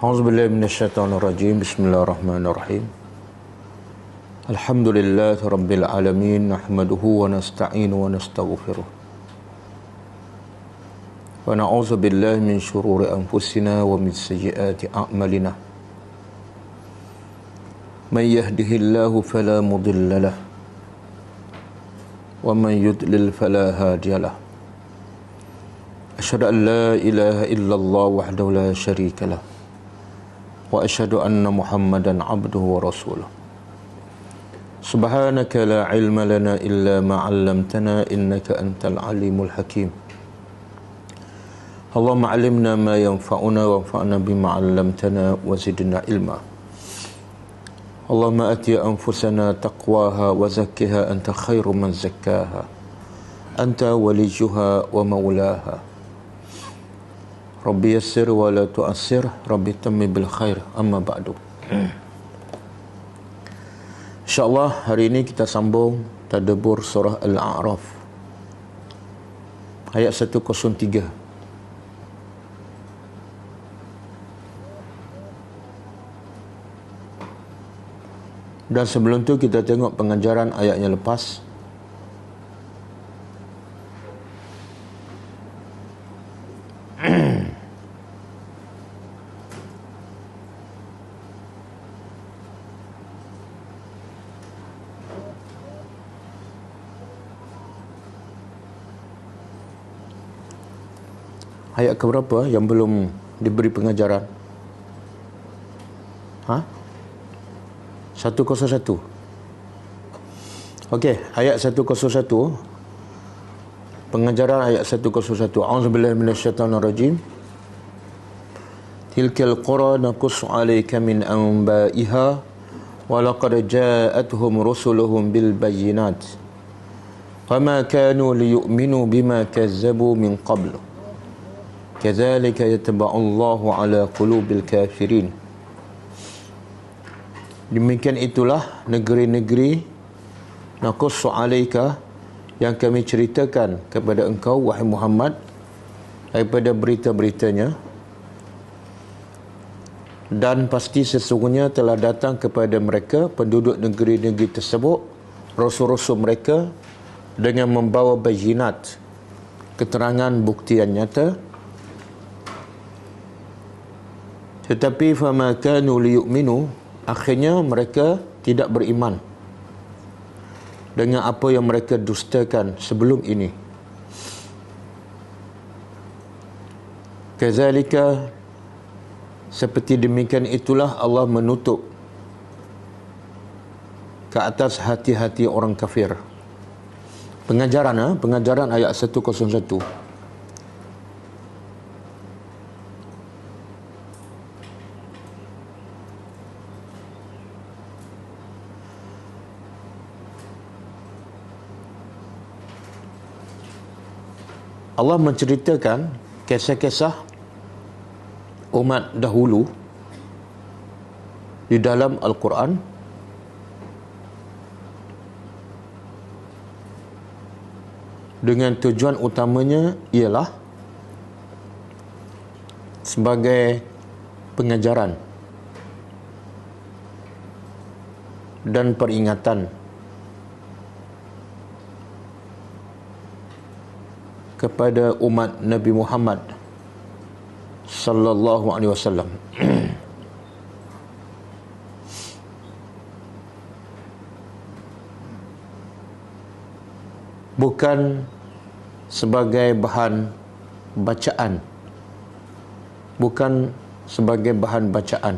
A'udzubillahi minasyaitonirrajim. Bismillahirrahmanirrahim. Alhamdulillahi rabbil alamin, nahmaduhu wa nasta'inu wa nastaghfiruh. Wa na'udzu billahi min syururi anfusina wa min sayyiati a'malina. May yahdihillahu fala mudilla lahu wa man yudlil fala hadiya lahu. Asyhadu an la ilaha illallah wahdahu la syarika lahu wa asyhadu anna Muhammadan abduhu wa rasuluh. Subhanaka la ilma lana illa ma 'allamtana innaka antal alimul hakim. Allahumma 'allimna ma yanfa'una wanfa'na bima 'allamtana wa zidna ilma. Allahumma ati anfusana taqwaha wa zakkiha anta khairu man zakkaha. Anta waliyuha wa maulaha. Rabbi yassir wa la tu'assir, Rabbi tammi bil khair, amma ba'du. InsyaAllah hari ini kita sambung tadabbur surah Al-A'raf ayat 103. Dan sebelum tu kita tengok pengajaran ayatnya lepas. Ayat keberapa yang belum diberi pengajaran? 101. Okey, ayat 101. Pengajaran ayat 101. A'udzubillahi minasyaitonirrajim. Tilkal qura naqussu 'alaika min anba'iha wa laqad ja'atuhum rusuluhum bil bayyinat. Fama kanu liyu'minu bima kazzabu min qablu. Kadzalika yatba'ullahu 'ala qulubil kafirin. Demikian itulah negeri-negeri naqussu 'alaika yang kami ceritakan kepada engkau wahai Muhammad daripada berita-beritanya, dan pasti sesungguhnya telah datang kepada mereka penduduk negeri-negeri tersebut rasul-rasul mereka dengan membawa bayinat, keterangan bukti yang nyata. Tetapi fama kanu liyu'minu, akhirnya mereka tidak beriman dengan apa yang mereka dustakan sebelum ini. Kazalika, seperti demikian itulah Allah menutup ke atas hati-hati orang kafir. Pengajaran ayat 101. Allah menceritakan kisah-kisah umat dahulu di dalam Al-Quran dengan tujuan utamanya ialah sebagai pengajaran dan peringatan kepada umat Nabi Muhammad sallallahu alaihi wasallam. Bukan sebagai bahan bacaan. Bukan sebagai bahan bacaan.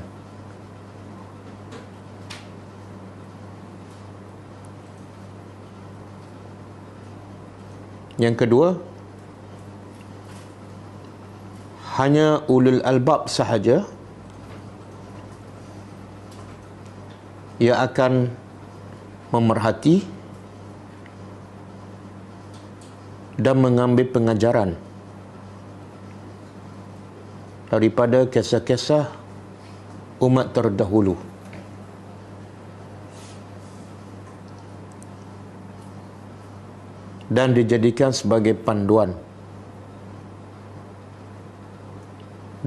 Yang kedua, hanya ulul albab sahaja yang akan memerhati dan mengambil pengajaran daripada kisah-kisah umat terdahulu. Dan dijadikan sebagai panduan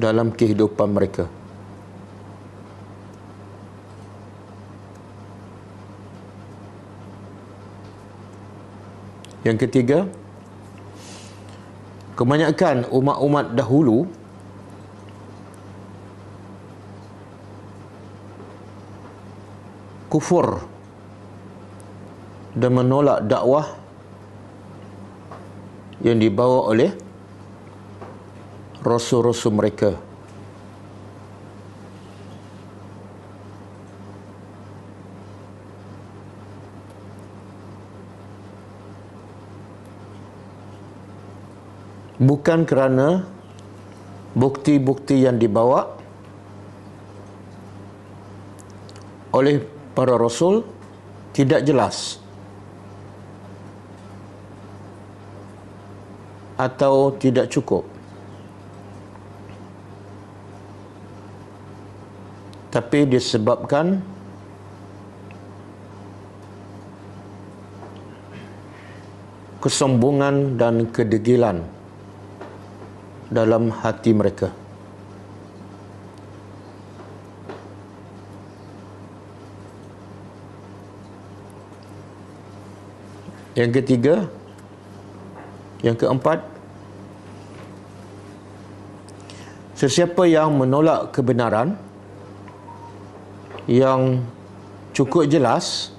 dalam kehidupan mereka. Yang ketiga, kebanyakan umat-umat dahulu kufur dan menolak dakwah yang dibawa oleh rasul-rasul mereka. Bukan kerana bukti-bukti yang dibawa oleh para rasul tidak jelas atau tidak cukup, tapi disebabkan kesombongan dan kedegilan dalam hati mereka. Yang ketiga, yang keempat, sesiapa yang menolak kebenaran yang cukup jelas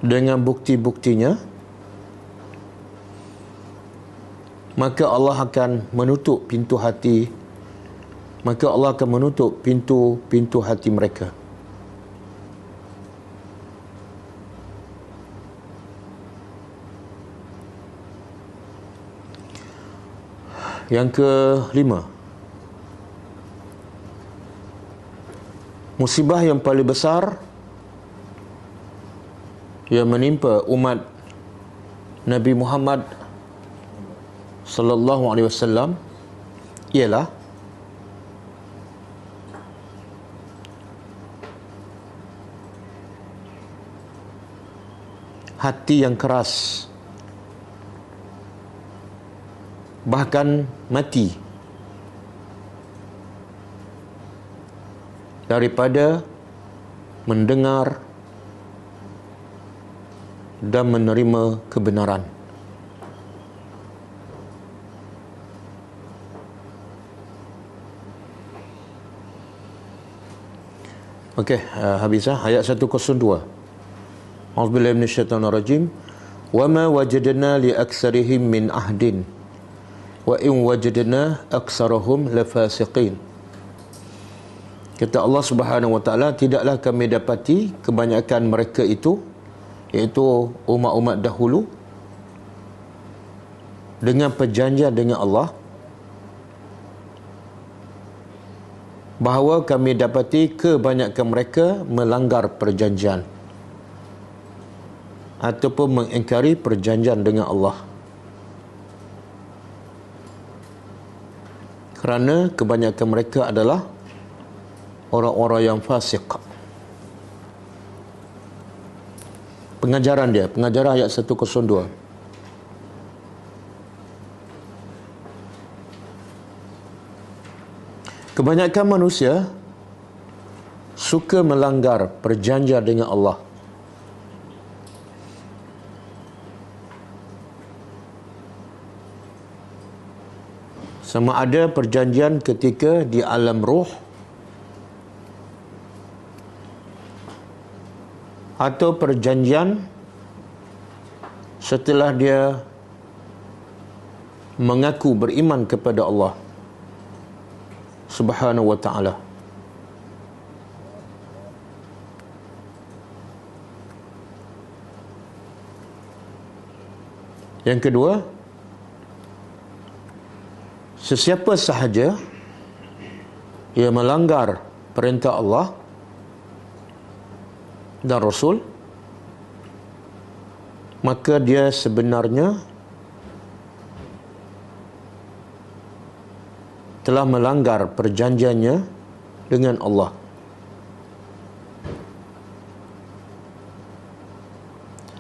dengan bukti-buktinya, maka Allah akan menutup pintu hati pintu hati mereka. Yang kelima, musibah yang paling besar yang menimpa umat Nabi Muhammad sallallahu alaihi wasallam ialah hati yang keras, bahkan mati daripada mendengar dan menerima kebenaran. Okey, habis ayat 102. A'udzubillahi minasyaitonirrajim. Wa ma wajadna li aktsarihim min ahdin wa in wajadna aktsarahum lafasiqin. Kata Allah Subhanahu wa taala, tidaklah kami dapati kebanyakan mereka itu, iaitu umat-umat dahulu, dengan perjanjian dengan Allah, bahawa kami dapati kebanyakan mereka melanggar perjanjian ataupun mengingkari perjanjian dengan Allah, kerana kebanyakan mereka adalah orang-orang yang fasik. Pengajaran ayat 102. Kebanyakan manusia suka melanggar perjanjian dengan Allah. Sama ada perjanjian ketika di alam roh atau perjanjian setelah dia mengaku beriman kepada Allah Subhanahu wa ta'ala. Yang kedua, sesiapa sahaja yang melanggar perintah Allah dan Rasul, maka dia sebenarnya telah melanggar perjanjiannya dengan Allah.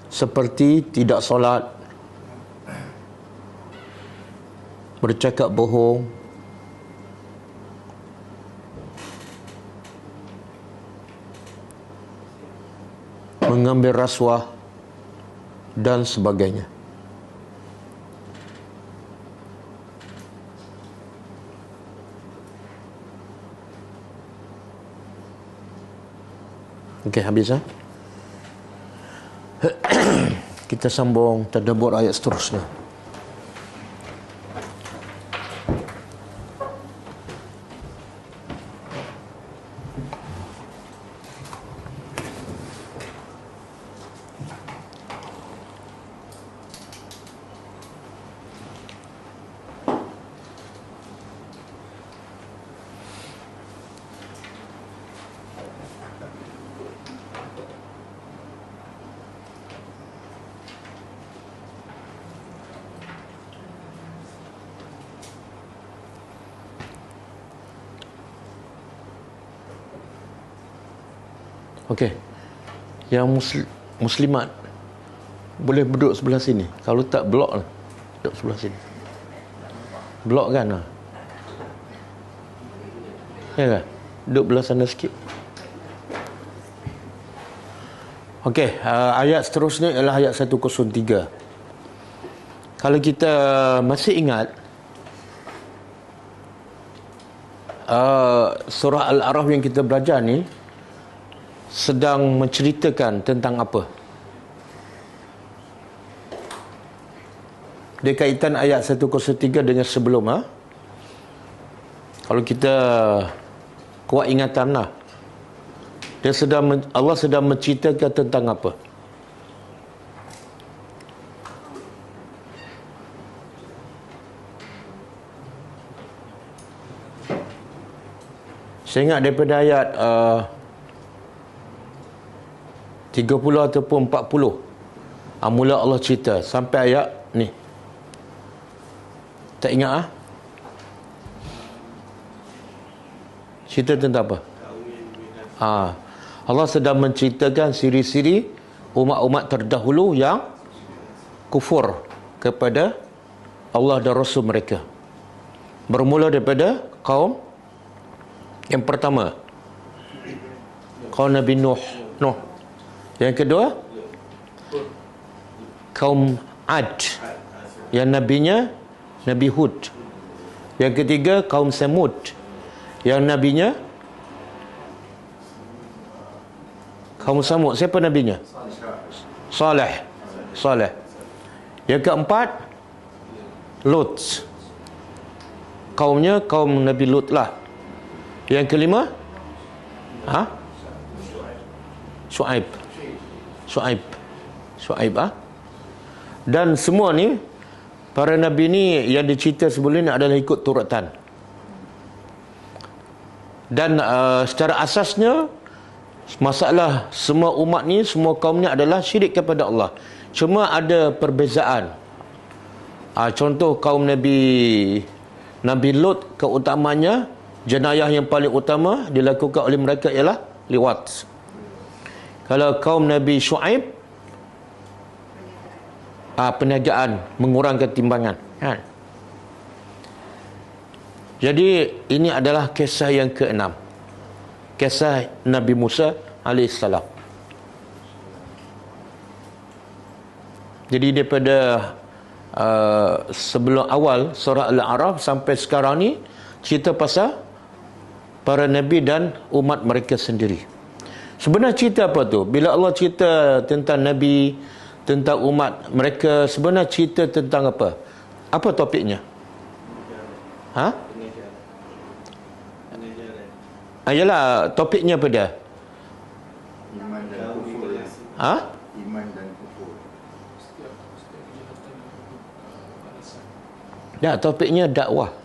Seperti tidak solat, bercakap bohong, mengambil rasuah dan sebagainya. Okey, habis ha? Kita sambung tadabbur ayat seterusnya. Okey. Yang muslimat boleh duduk sebelah sini. Kalau tak blok lah. Duduk sebelah sini. Blok kan lah. Ya kan? Duduk belah sana sikit. Okey, ayat seterusnya ialah ayat 103. Kalau kita masih ingat, surah Al-A'raf yang kita belajar ni sedang menceritakan tentang apa? Dia kaitan ayat 103 dengan sebelum. Kalau kita kuat ingatan lah, Allah sedang menceritakan tentang apa? Saya ingat daripada ayat 30 ataupun 40 mula Allah cerita sampai ayat ni. Tak ingat cerita tentang apa? Allah sedang menceritakan ciri-ciri umat-umat terdahulu yang kufur kepada Allah dan Rasul mereka. Bermula daripada kaum yang pertama, kaum Nabi Nuh. Yang kedua, kaum Ad, yang nabinya Nabi Hud. Yang ketiga, kaum Samud, yang nabinya kaum Samud. Siapa nabinya? Saleh. Yang keempat, Lut, kaumnya kaum Nabi Lut lah. Yang kelima, Syuaib. Dan semua ni, para nabi ni yang dicerita sebelum ni adalah ikut turatan. Dan secara asasnya, masalah semua umat ni, semua kaum ni adalah syirik kepada Allah. Cuma ada perbezaan. Contoh kaum Nabi Lut, keutamanya, jenayah yang paling utama dilakukan oleh mereka ialah liwat. Kalau kaum Nabi Syuaib, perniagaan, mengurangkan timbangan. Jadi ini adalah kisah yang ke-6, kisah Nabi Musa AS. Jadi daripada sebelum awal surah Al-A'raf sampai sekarang ni, cerita pasal para Nabi dan umat mereka sendiri. Sebenarnya cerita apa tu? Bila Allah cerita tentang Nabi, tentang umat mereka, sebenarnya cerita tentang apa? Apa topiknya? Ayalah, topiknya apa dia? Iman dan kufur. Iman dan kufur. Ya, topiknya dakwah.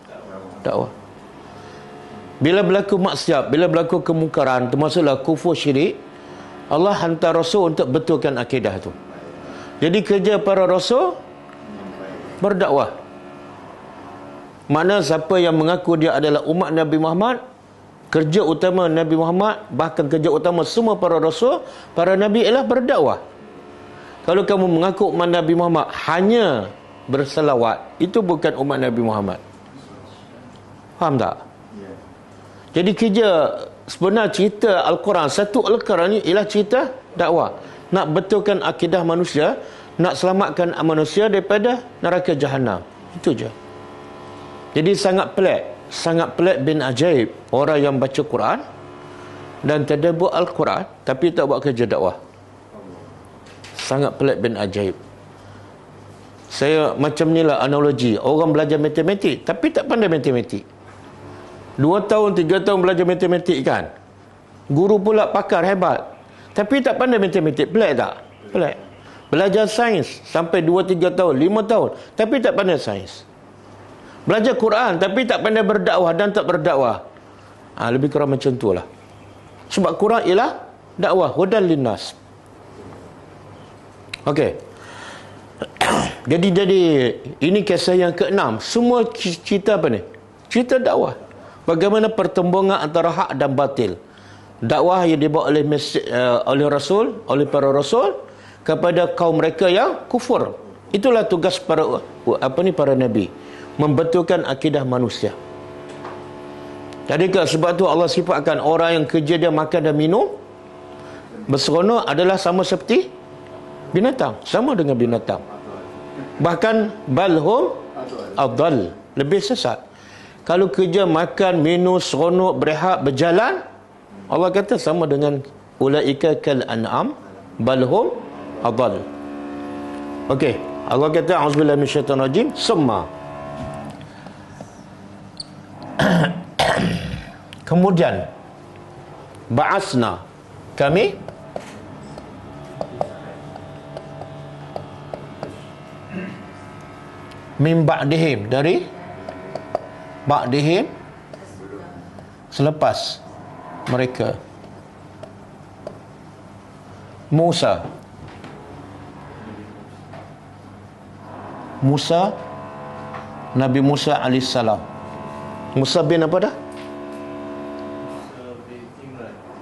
Bila berlaku maksiat, bila berlaku kemungkaran, termasuklah kufur syirik, Allah hantar Rasul untuk betulkan akidah tu. Jadi kerja para Rasul berdakwah. Mana siapa yang mengaku dia adalah umat Nabi Muhammad, kerja utama Nabi Muhammad, bahkan kerja utama semua para Rasul, para Nabi ialah berdakwah. Kalau kamu mengaku umat Nabi Muhammad hanya berselawat, itu bukan umat Nabi Muhammad. Faham tak? Jadi kerja sebenar cerita Al-Quran, satu Al-Quran ni ialah cerita dakwah. nak betulkan akidah manusia, nak selamatkan manusia daripada neraka jahanam. Itu je. Jadi sangat pelik bin ajaib orang yang baca Quran dan tadabbur Al-Quran tapi tak buat kerja dakwah. Sangat pelik bin ajaib. Saya macam ni lah analogi. Orang belajar matematik tapi tak pandai matematik. 2 tahun, 3 tahun belajar matematik kan. Guru pula pakar hebat tapi tak pandai matematik. Pelik tak? Pelik. Belajar sains sampai 2-3 tahun, 5 tahun tapi tak pandai sains. Belajar Quran tapi tak pandai berdakwah dan tak berdakwah. Lebih kurang macam tu lah. Sebab Quran ialah dakwah, hudan linnas. Okey. Jadi ini kisah yang ke-6. Semua cerita apa ni? Cerita dakwah. Bagaimana pertembungan antara hak dan batil. Dakwah yang dibawa oleh Rasul, oleh para Rasul kepada kaum mereka yang kufur. Itulah tugas para Nabi, membetulkan akidah manusia. Jadi sebab tu Allah sifatkan orang yang kerja dia makan dan minum berseronok adalah sama seperti binatang, sama dengan binatang. Bahkan balhum adall, lebih sesat. Kalau kerja makan, minum, seronok, berehat, berjalan, Allah kata sama dengan ulaika kal an'am balhum adall. Okey, Allah kata auzubillahi minasyaitonir rajim, summa kemudian ba'asna, kami min ba'dihim, dari ba'dihim selepas mereka, Musa Nabi Musa alaihissalam. Musa bin apa dah?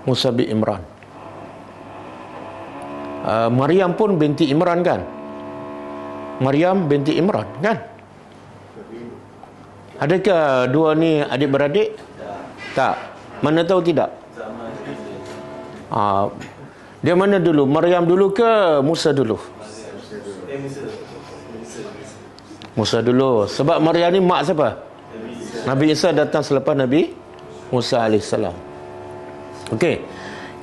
Musa bin Imran. Maryam pun binti Imran kan? Maryam binti Imran kan? Adakah dua ni adik-beradik? Tak. Mana tahu tidak? Dia mana dulu? Maryam dulu ke Musa dulu? Musa dulu. Sebab Maryam ni mak siapa? Nabi Isa datang selepas Nabi Musa alaihissalam. Okey.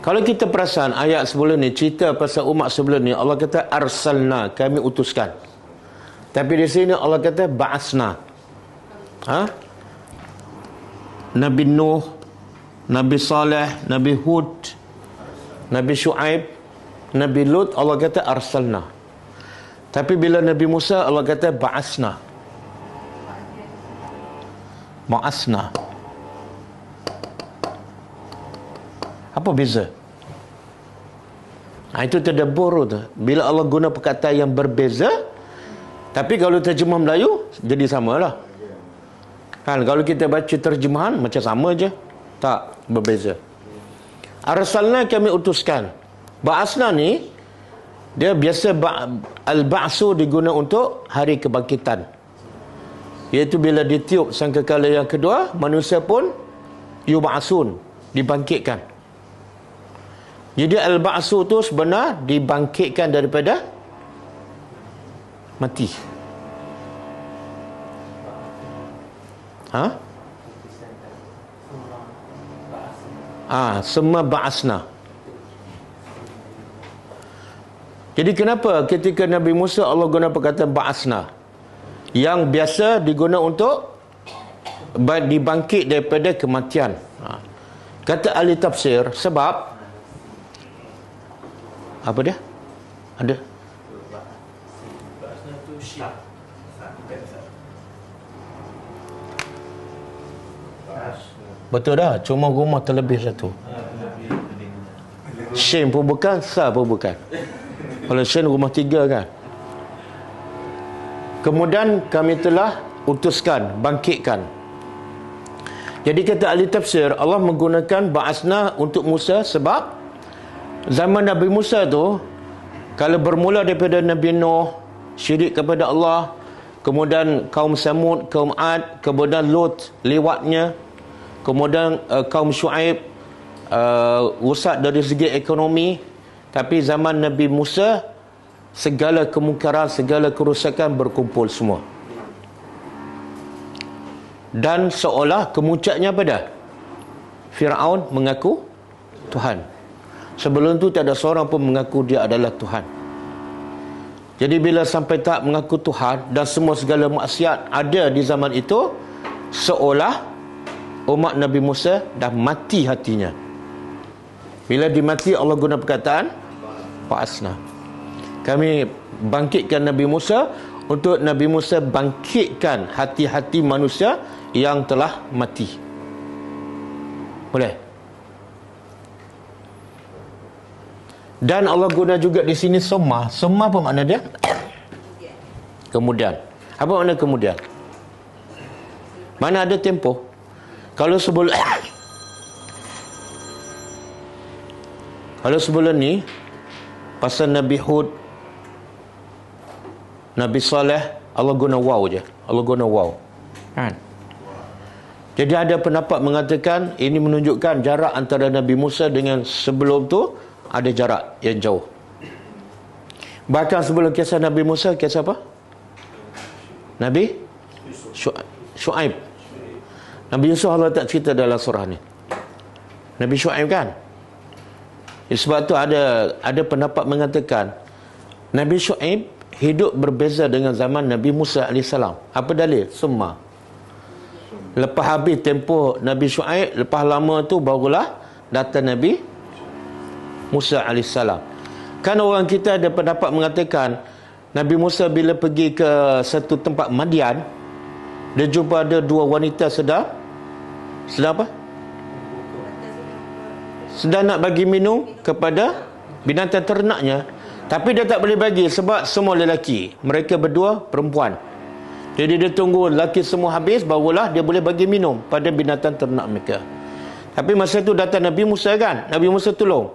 Kalau kita perasan ayat sebelum ni, cerita pasal umat sebelum ni, Allah kata arsalna, kami utuskan. Tapi di sini Allah kata ba'asna. Nabi Nuh, Nabi Saleh, Nabi Hud, Nabi Shu'aib, Nabi Lut, Allah kata arsalna. Tapi bila Nabi Musa, Allah kata ba'asna. Ba'asna. Apa beza? Itu tadabbur tu. Bila Allah guna perkataan yang berbeza, tapi kalau terjemah Melayu jadi samalah. Kan kalau kita baca terjemahan macam sama je. Tak, berbeza. Arsalna, kami utuskan. Ba'asna ni dia biasa al-ba'su diguna untuk hari kebangkitan. Iaitu bila ditiup sangkakala yang kedua, manusia pun yub'asun, dibangkitkan. Jadi al-ba'su tu sebenar dibangkitkan daripada mati. Semua ba'asna. Jadi kenapa ketika Nabi Musa Allah guna perkataan ba'asna, yang biasa diguna untuk dibangkit daripada kematian? Kata ahli tafsir, sebab apa dia? Ada betul dah, cuma rumah terlebih satu. Shin pun bukan, Sa pun bukan. Kalau Shin rumah 3 kan. Kemudian kami telah utuskan, bangkitkan. Jadi kata ahli tafsir, Allah menggunakan ba'asna untuk Musa sebab zaman Nabi Musa tu, kalau bermula daripada Nabi Nuh syirik kepada Allah, kemudian kaum Samud, kaum Ad, kemudian Lut lewatnya, kemudian kaum Shu'aib rusak dari segi ekonomi. Tapi zaman Nabi Musa, segala kemungkaran, segala kerosakan berkumpul semua. Dan seolah kemuncaknya apa dah? Firaun mengaku Tuhan. Sebelum tu tak ada seorang pun mengaku dia adalah Tuhan. Jadi bila sampai tahap mengaku Tuhan dan semua segala maksiat ada di zaman itu, seolah umat Nabi Musa dah mati hatinya. Bila dimati, Allah guna perkataan Fa'asna. Kami bangkitkan Nabi Musa untuk Nabi Musa bangkitkan hati-hati manusia yang telah mati. Boleh? Dan Allah guna juga di sini summa. Summa apa makna dia? Kemudian. Apa makna kemudian? Mana ada tempoh? Kalau sebelum kalau sebelum ni pasal Nabi Hud, Nabi Saleh, Allah guna waw je. Allah guna waw. Kan? Jadi ada pendapat mengatakan ini menunjukkan jarak antara Nabi Musa dengan sebelum tu ada jarak yang jauh. Bahkan sebelum kisah Nabi Musa, kisah apa? Nabi Shu'aib. Nabi Yusuf Allah tak cerita dalam surah ni. Nabi Shu'aib kan? Sebab tu ada pendapat mengatakan Nabi Shu'aib hidup berbeza dengan zaman Nabi Musa AS. Apa dalil? Summa. Lepas habis tempoh Nabi Shu'aib, lepas lama tu barulah datang Nabi Musa AS. Kan orang kita ada pendapat mengatakan Nabi Musa bila pergi ke satu tempat Madian, dia jumpa ada dua wanita sedang apa? Sedang nak bagi minum kepada binatang ternaknya. Tapi dia tak boleh bagi sebab semua lelaki. Mereka berdua perempuan. Jadi dia tunggu lelaki semua habis, barulah dia boleh bagi minum pada binatang ternak mereka. Tapi masa itu datang Nabi Musa kan? Nabi Musa tolong.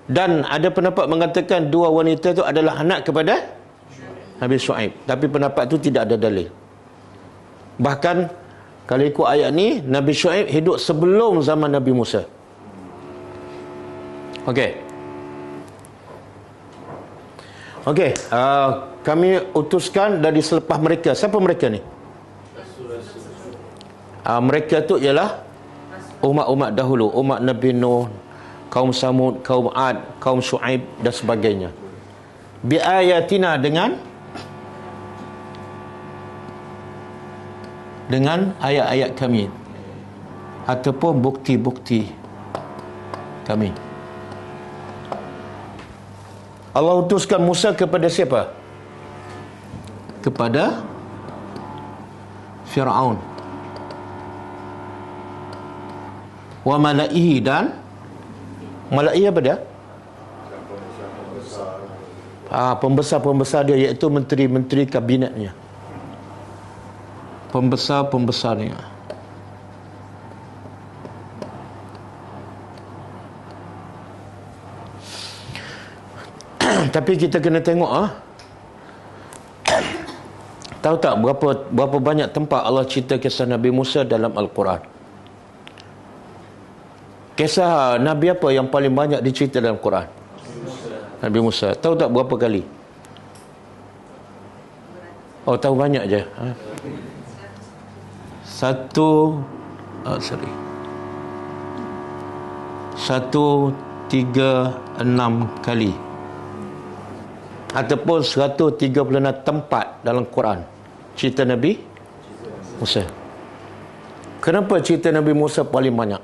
Dan ada pendapat mengatakan dua wanita itu adalah anak kepada Nabi Shu'aib. Tapi pendapat itu tidak ada dalil. Bahkan kalau ikut ayat ni, Nabi Shu'aib hidup sebelum zaman Nabi Musa. Okey, kami utuskan dari selepas mereka. Siapa mereka ni? Mereka tu ialah umat-umat dahulu, umat Nabi Nuh, kaum Samud, kaum Ad, kaum Shu'aib dan sebagainya. Bi ayatina dengan ayat-ayat kami ataupun bukti-bukti kami. Allah utuskan Musa kepada siapa? Kepada Fir'aun wa mala'ihi, dan mala'i apa dia? Pembesar-pembesar dia, iaitu menteri-menteri kabinetnya, pembesar-pembesarnya. Tapi kita kena tengok tahu tak berapa banyak tempat Allah cerita kisah Nabi Musa dalam Al-Quran? Kisah Nabi apa yang paling banyak dicerita dalam Quran? Nabi Musa. Tahu tak berapa kali? Oh, tahu banyak je. 136 kali. Ataupun 136 tempat dalam Quran cerita Nabi Musa. Kenapa cerita Nabi Musa paling banyak?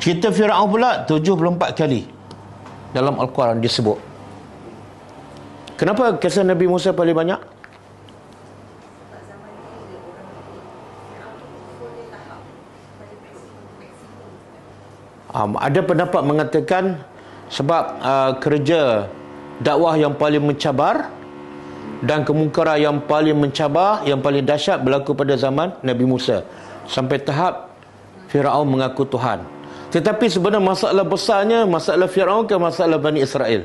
Cerita Fir'aun pula 74 kali dalam Al-Quran disebut. Kenapa kisah Nabi Musa paling banyak? Ada pendapat mengatakan sebab kerja dakwah yang paling mencabar dan kemungkaran yang paling mencabar, yang paling dahsyat berlaku pada zaman Nabi Musa, sampai tahap Fir'aun mengaku Tuhan. Tetapi sebenarnya masalah besarnya masalah Fir'aun ke masalah Bani Israel?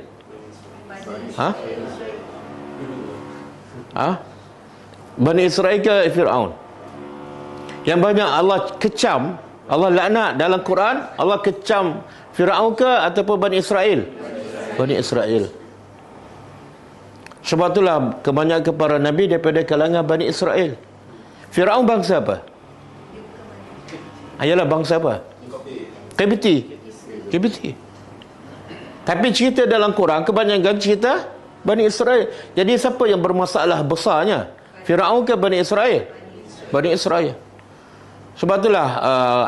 Bani Israel ke Fir'aun? Yang banyak Allah kecam, Allah laknat dalam Quran, Allah kecam Firaun ke ataupun Bani Israel? Bani Israel. Sebab itulah kebanyakan para nabi daripada kalangan Bani Israel. Firaun bangsa apa? Ayalah bangsa apa? Kibti. Tapi cerita dalam Quran kebanyakan cerita Bani Israel. Jadi siapa yang bermasalah besarnya? Firaun ke Bani Israel? Bani Israel. Sebab itulah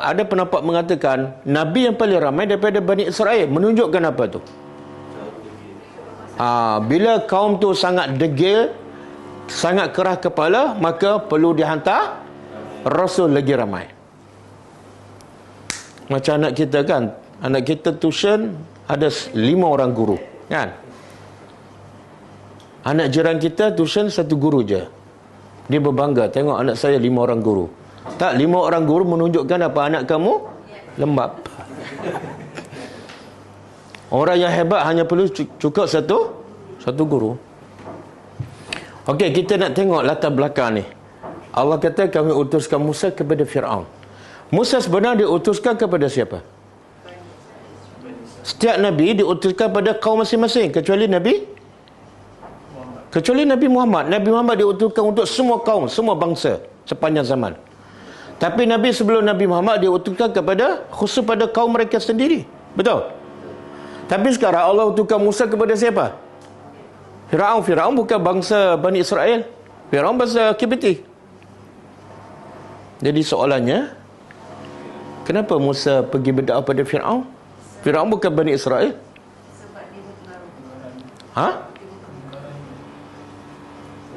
ada pendapat mengatakan Nabi yang paling ramai daripada Bani Israel. Menunjukkan apa tu? Bila kaum tu sangat degil, sangat keras kepala, maka perlu dihantar Rasul lagi ramai. Macam anak kita kan, anak kita tuition ada 5 orang guru kan. Anak jiran kita tuition 1 guru je. Dia berbangga, tengok anak saya 5 orang guru. Tak, 5 orang guru menunjukkan apa? Anak kamu lembab. Orang yang hebat hanya perlu cukup satu guru. Okey, kita nak tengok latar belakang ni. Allah kata kami utuskan Musa kepada Firaun. Musa sebenarnya diutuskan kepada siapa? Setiap Nabi diutuskan pada kaum masing-masing, kecuali Nabi Muhammad. Nabi Muhammad diutuskan untuk semua kaum, semua bangsa sepanjang zaman. Tapi Nabi sebelum Nabi Muhammad diutuskan khusus pada kaum mereka sendiri. Betul? Tapi sekarang Allah utuskan Musa kepada siapa? Firaun. Firaun bukan bangsa Bani Israel. Firaun bangsa Kibti. Jadi soalannya, kenapa Musa pergi berdakwah pada Firaun? Firaun bukan Bani Israel.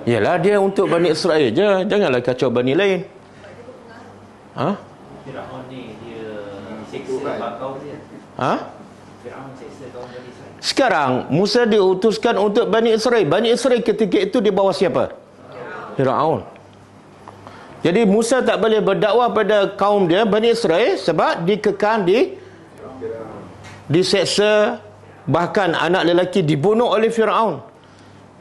Yalah, dia untuk Bani Israel je. Janganlah kacau Bani lain. Firaun ni dia seksa kaum dia. Firaun seksa kaum Bani Israel. Sekarang Musa diutuskan untuk Bani Israel. Bani Israel ketika itu di bawah siapa? Firaun. Jadi Musa tak boleh berdakwah pada kaum dia Bani Israel sebab dikekang, diseksa, bahkan anak lelaki dibunuh oleh Firaun.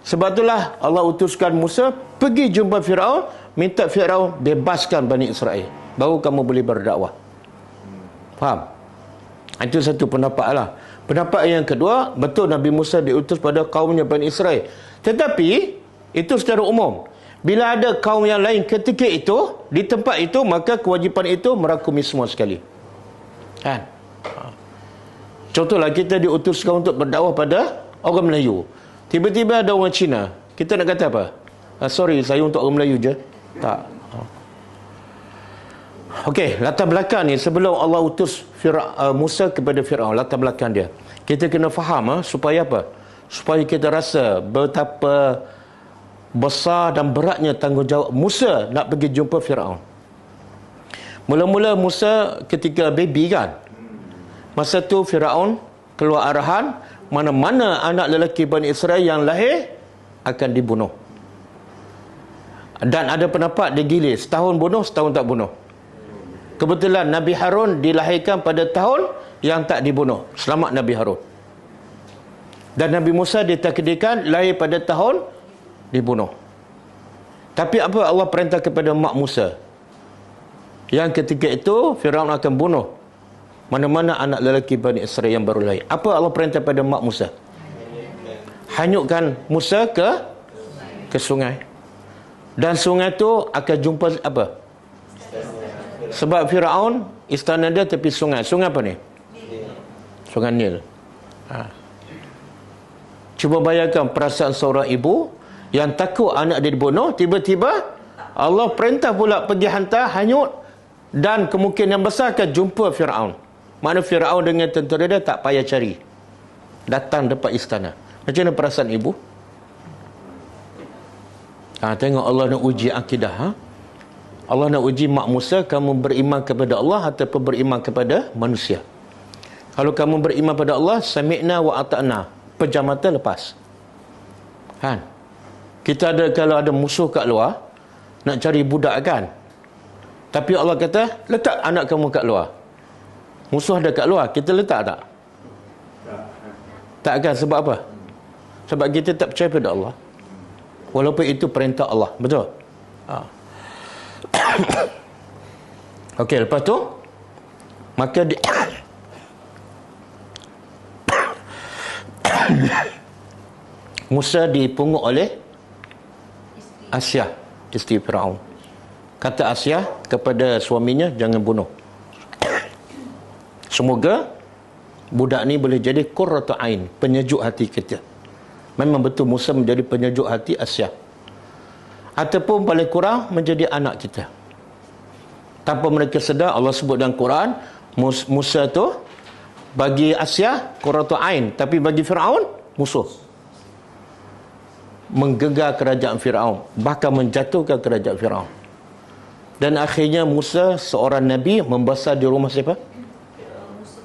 Sebab itulah Allah utuskan Musa pergi jumpa Firaun, minta Firaun bebaskan Bani Israel, baru kamu boleh berdakwah. Faham? Itu satu pendapat lah. Pendapat yang kedua, betul Nabi Musa diutus pada kaumnya Bani Israel. Tetapi itu secara umum. Bila ada kaum yang lain ketika itu, di tempat itu, maka kewajipan itu merangkumi semua sekali. Kan? Contohlah kita diutuskan untuk berdakwah pada orang Melayu. Tiba-tiba ada orang Cina. Kita nak kata apa? Sorry, saya untuk orang Melayu je. Tak. Okey, latar belakang ni sebelum Allah utus Musa kepada Firaun, latar belakang dia. Kita kena faham supaya apa? Supaya kita rasa betapa besar dan beratnya tanggungjawab Musa nak pergi jumpa Firaun. Mula-mula Musa ketika baby kan. Masa tu Firaun keluar arahan mana-mana anak lelaki Bani Israel yang lahir akan dibunuh. Dan ada pendapat dia gilir, setahun bunuh, setahun tak bunuh. Kebetulan Nabi Harun dilahirkan pada tahun yang tak dibunuh. Selamat Nabi Harun. Dan Nabi Musa ditakdirkan lahir pada tahun dibunuh. Tapi apa Allah perintah kepada mak Musa? Yang ketika itu Firaun akan bunuh mana-mana anak lelaki Bani Israel yang baru lahir. Apa Allah perintah pada mak Musa? Hanyutkan Musa ke sungai. Dan sungai itu akan jumpa apa? Sebab Firaun istana dia tepi sungai. Sungai apa ni? Sungai Nil. Cuba bayangkan perasaan seorang ibu yang takut anak dia dibunuh, tiba-tiba Allah perintah pula pergi hantar hanyut, dan kemungkinan besar akan jumpa Firaun. Mana Firaun dengan tentera dia tak payah cari, datang depan istana. Macam mana perasaan ibu? Tengok Allah nak uji akidah. Allah nak uji mak Musa, kamu beriman kepada Allah ataupun beriman kepada manusia. Kalau kamu beriman pada Allah, sami'na wa ata'na, pejam mata lepas. Kan? Kita ada, kalau ada musuh kat luar nak cari budak kan, tapi Allah kata letak anak kamu kat luar. Musuh ada kat luar, kita letak tak? Tak kan? Sebab apa? Sebab kita tak percaya pada Allah, walaupun itu perintah Allah. Betul? Okey, lepas tu Maka Musa dipungut oleh Asyah, isteri Firaun. Kata Asyah kepada suaminya, jangan bunuh. Semoga budak ni boleh jadi qurratu ain, penyejuk hati kita. Memang betul Musa menjadi penyejuk hati Asyah. Ataupun paling kurang menjadi anak kita. Tanpa mereka sedar, Allah sebut dalam Quran, Musa tu bagi Asyah qurratu ain, tapi bagi Firaun musuh. Menggegar kerajaan Firaun, bahkan menjatuhkan kerajaan Firaun. Dan akhirnya Musa seorang nabi membesar di rumah siapa?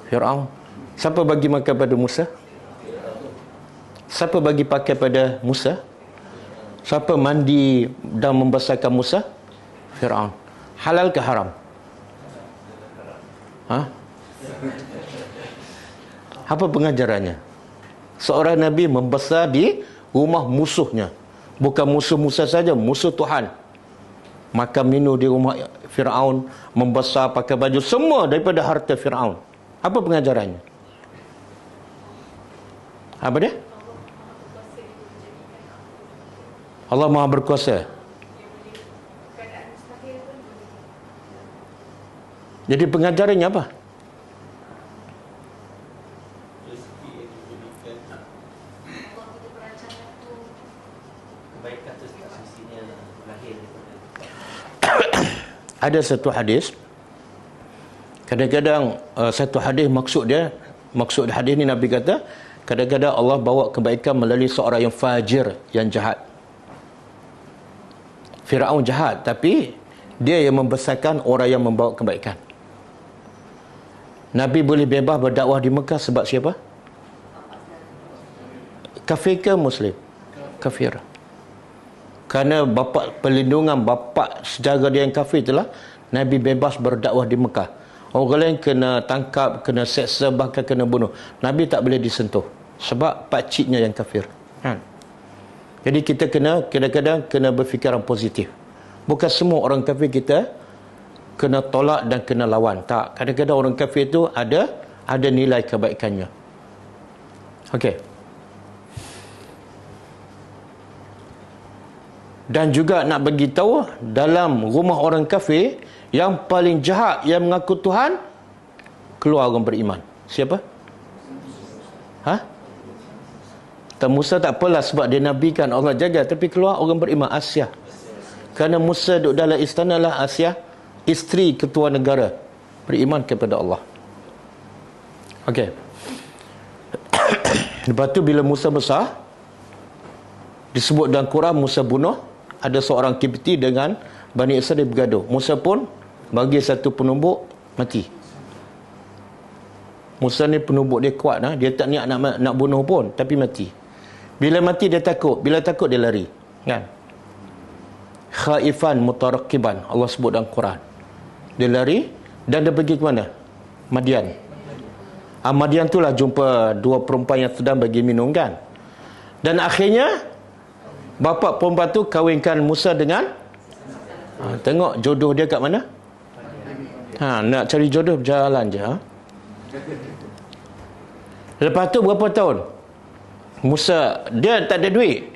Firaun. Siapa bagi makan pada Musa? Siapa bagi pakai pada Musa? Siapa mandi dan membesarkan Musa? Firaun. Halal ke haram? Apa pengajarannya? Seorang nabi membesar di rumah musuhnya. Bukan musuh Musa saja, musuh Tuhan. Makan minum di rumah Firaun, membesar, pakai baju, semua daripada harta Firaun. Apa pengajarannya? Apa dia? Allah Maha berkuasa. Jadi pengajarannya apa? Ada satu hadis, kadang-kadang satu hadis maksud hadis ni Nabi kata, kadang-kadang Allah bawa kebaikan melalui seorang yang fajir, yang jahat. Firaun jahat, tapi dia yang membesarkan orang yang membawa kebaikan. Nabi boleh bebas berdakwah di Mekah sebab siapa? Kafir ke Muslim? Kafir. Kerana perlindungan bapa sejaga dia yang kafir itulah Nabi bebas berdakwah di Mekah. Orang lain kena tangkap, kena seksa, bahkan kena bunuh. Nabi tak boleh disentuh sebab pakciknya yang kafir. Jadi kita kadang-kadang kena berfikiran positif. Bukan semua orang kafir kita kena tolak dan kena lawan. Tak, kadang-kadang orang kafir itu ada nilai kebaikannya. Okey. Dan juga nak bagi tahu, dalam rumah orang kafir yang paling jahat yang mengaku Tuhan, keluar orang beriman. Siapa? Musa tak apalah sebab dia Nabi kan, Allah jaga, tapi keluar orang beriman. Asyah. Kerana Musa duduk dalam istana lah, Asyah isteri ketua negara beriman kepada Allah. Okey. Lepas tu bila Musa besar, disebut dalam Quran Musa bunuh. Ada seorang Kipti dengan Bani Israel bergaduh. Musa pun bagi satu penumbuk, mati. Musa ni penumbuk dia kuat, dia tak niat nak bunuh pun, tapi mati. Bila mati dia takut, bila takut dia lari, kan? Khaifan mutaraqiban, Allah sebut dalam Quran. Dia lari dan dia pergi ke mana? Madian. Madian tu lah jumpa dua perempuan yang sedang bagi minum, kan? Dan akhirnya bapa perempuan tu kahwinkan Musa dengan tengok jodoh dia kat mana? Nak cari jodoh berjalan je. Lepas tu berapa tahun? Musa dia tak ada duit.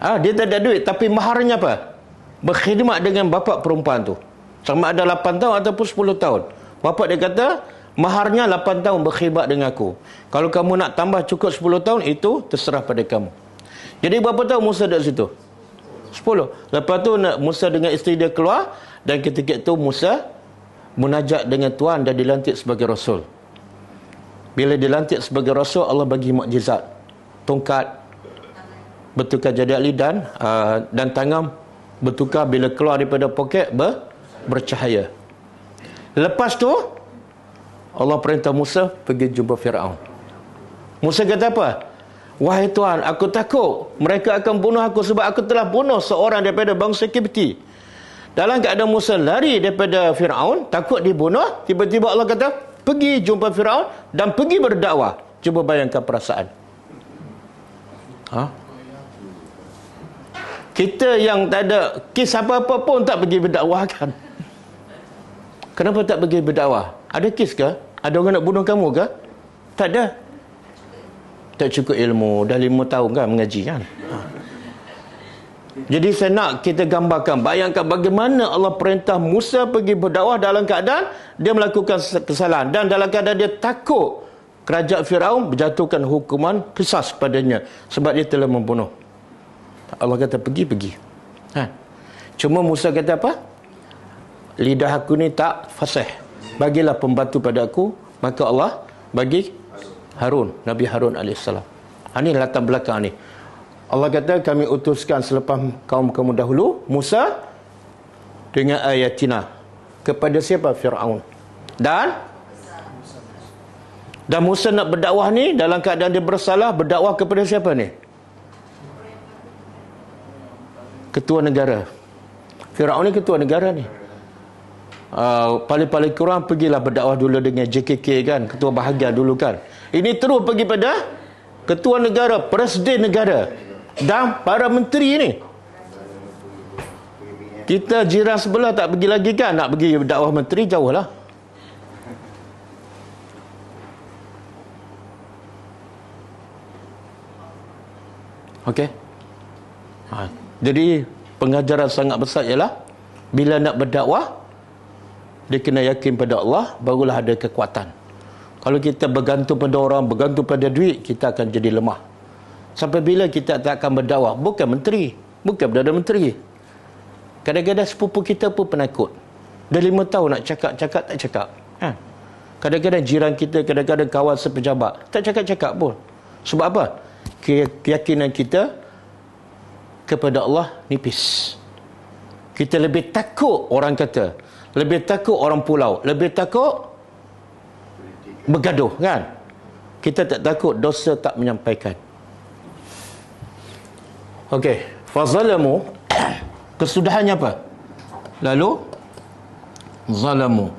Dia tak ada duit, tapi maharnya apa? Berkhidmat dengan bapa perempuan tu. Sama ada 8 tahun ataupun 10 tahun. Bapa dia kata, maharnya 8 tahun berkhidmat dengan aku. Kalau kamu nak tambah cukup 10 tahun, itu terserah pada kamu. Jadi berapa tahun Musa dekat situ? 10. Lepas tu Musa dengan isteri dia keluar, dan ketika itu Musa munajat dengan Tuhan dan dilantik sebagai Rasul. Bila dilantik sebagai Rasul, Allah bagi mukjizat. Tongkat bertukar jadi ali dan tangan bertukar bila keluar daripada poket bercahaya. Lepas tu Allah perintah Musa pergi jumpa Firaun. Musa kata apa? Wahai Tuhan, aku takut mereka akan bunuh aku sebab aku telah bunuh seorang daripada bangsa Kipti. Dalam keadaan Musa lari daripada Firaun, takut dibunuh, tiba-tiba Allah kata, pergi jumpa Firaun dan pergi berdakwah. Cuba bayangkan perasaan. Kita yang tak ada kes apa-apa pun tak pergi berdakwah, kan? Kenapa tak pergi berdakwah? Ada kes ke? Ada orang nak bunuh kamu ke? Tak ada. Tak cukup ilmu. Dah 5 tahun kan mengaji kan? Jadi saya nak kita gambarkan, bayangkan bagaimana Allah perintah Musa pergi berdakwah dalam keadaan dia melakukan kesalahan, dan dalam keadaan dia takut kerajaan Firaun berjatuhkan hukuman qisas padanya sebab dia telah membunuh. Allah kata pergi. Cuma Musa kata apa? Lidah aku ni tak fasih, bagilah pembantu pada aku. Maka Allah bagi Harun, Nabi Harun AS. Ini latar belakang ni. Allah kata kami utuskan selepas kaum kamu dahulu Musa dengan ayatina kepada siapa? Firaun. Dan Musa nak berdakwah ni dalam keadaan dia bersalah, berdakwah kepada siapa ni? Ketua negara. Firaun ni ketua negara ni. Paling-paling kurang pergilah berdakwah dulu dengan JKK kan, ketua bahagian dulu kan. Ini terus pergi pada ketua negara, presiden negara dan para menteri ni. Kita jiran sebelah tak pergi lagi kan, nak pergi dakwah menteri jauh lah. Okey. Jadi pengajaran sangat besar ialah bila nak berdakwah dia kena yakin pada Allah, barulah ada kekuatan. Kalau kita bergantung pada orang, bergantung pada duit, kita akan jadi lemah. Sampai bila kita tak akan berdakwah? Bukan menteri, bukan Perdana Menteri. Kadang-kadang sepupu kita pun penakut. Dah 5 tahun nak cakap tak cakap. Kadang-kadang jiran kita, kadang-kadang kawan sepejabat tak cakap-cakap pun. Sebab apa? Keyakinan kita kepada Allah nipis. Kita lebih takut orang kata, lebih takut orang pulau, lebih takut bergaduh kan. Kita tak takut dosa tak menyampaikan. Okey, fazalamu kesudahannya apa? Lalu zalamu,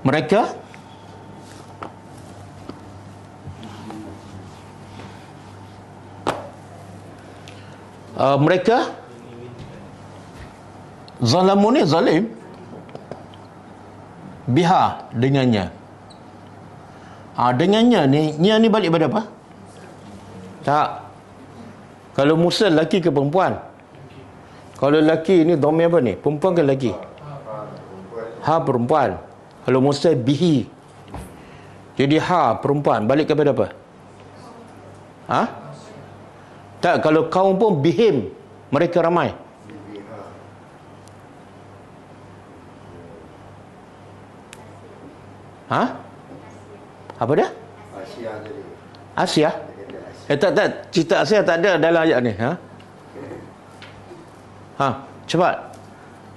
mereka zalamu ni zalim biha dengannya. Dengannya ni balik pada apa? Tak. Kalau Musa lelaki ke perempuan? Kalau lelaki ni dhamir apa ni? Perempuan ke lelaki? Perempuan. Kalau Musa bihi. Jadi perempuan. Balik kepada apa? Tak, kalau kaum pun bihim. Mereka ramai. Apa dia? Asia. Tak, cerita Asia tak ada dalam ayat ni. Cepat.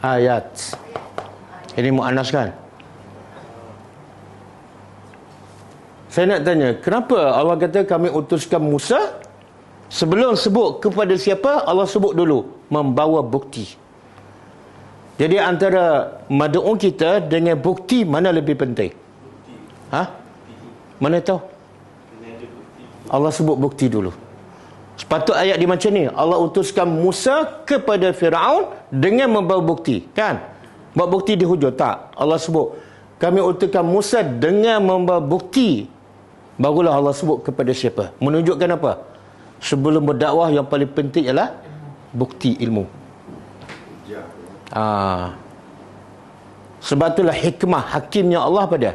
Ayat. Ini mu'annas kan? Saya nak tanya, kenapa Allah kata kami utuskan Musa? Sebelum sebut kepada siapa, Allah sebut dulu membawa bukti. Jadi antara mad'u kita dengan bukti, mana lebih penting? Mana tahu? Allah sebut bukti dulu. Sepatut ayat di macam ni, Allah utuskan Musa kepada Firaun dengan membawa bukti, kan? Bawa bukti di hujung, tak. Allah sebut kami utuskan Musa dengan membawa bukti. Barulah Allah sebut kepada siapa. Menunjukkan apa? Sebelum berdakwah yang paling penting ialah bukti ilmu. Sebab itulah hikmah, hakimnya Allah pada.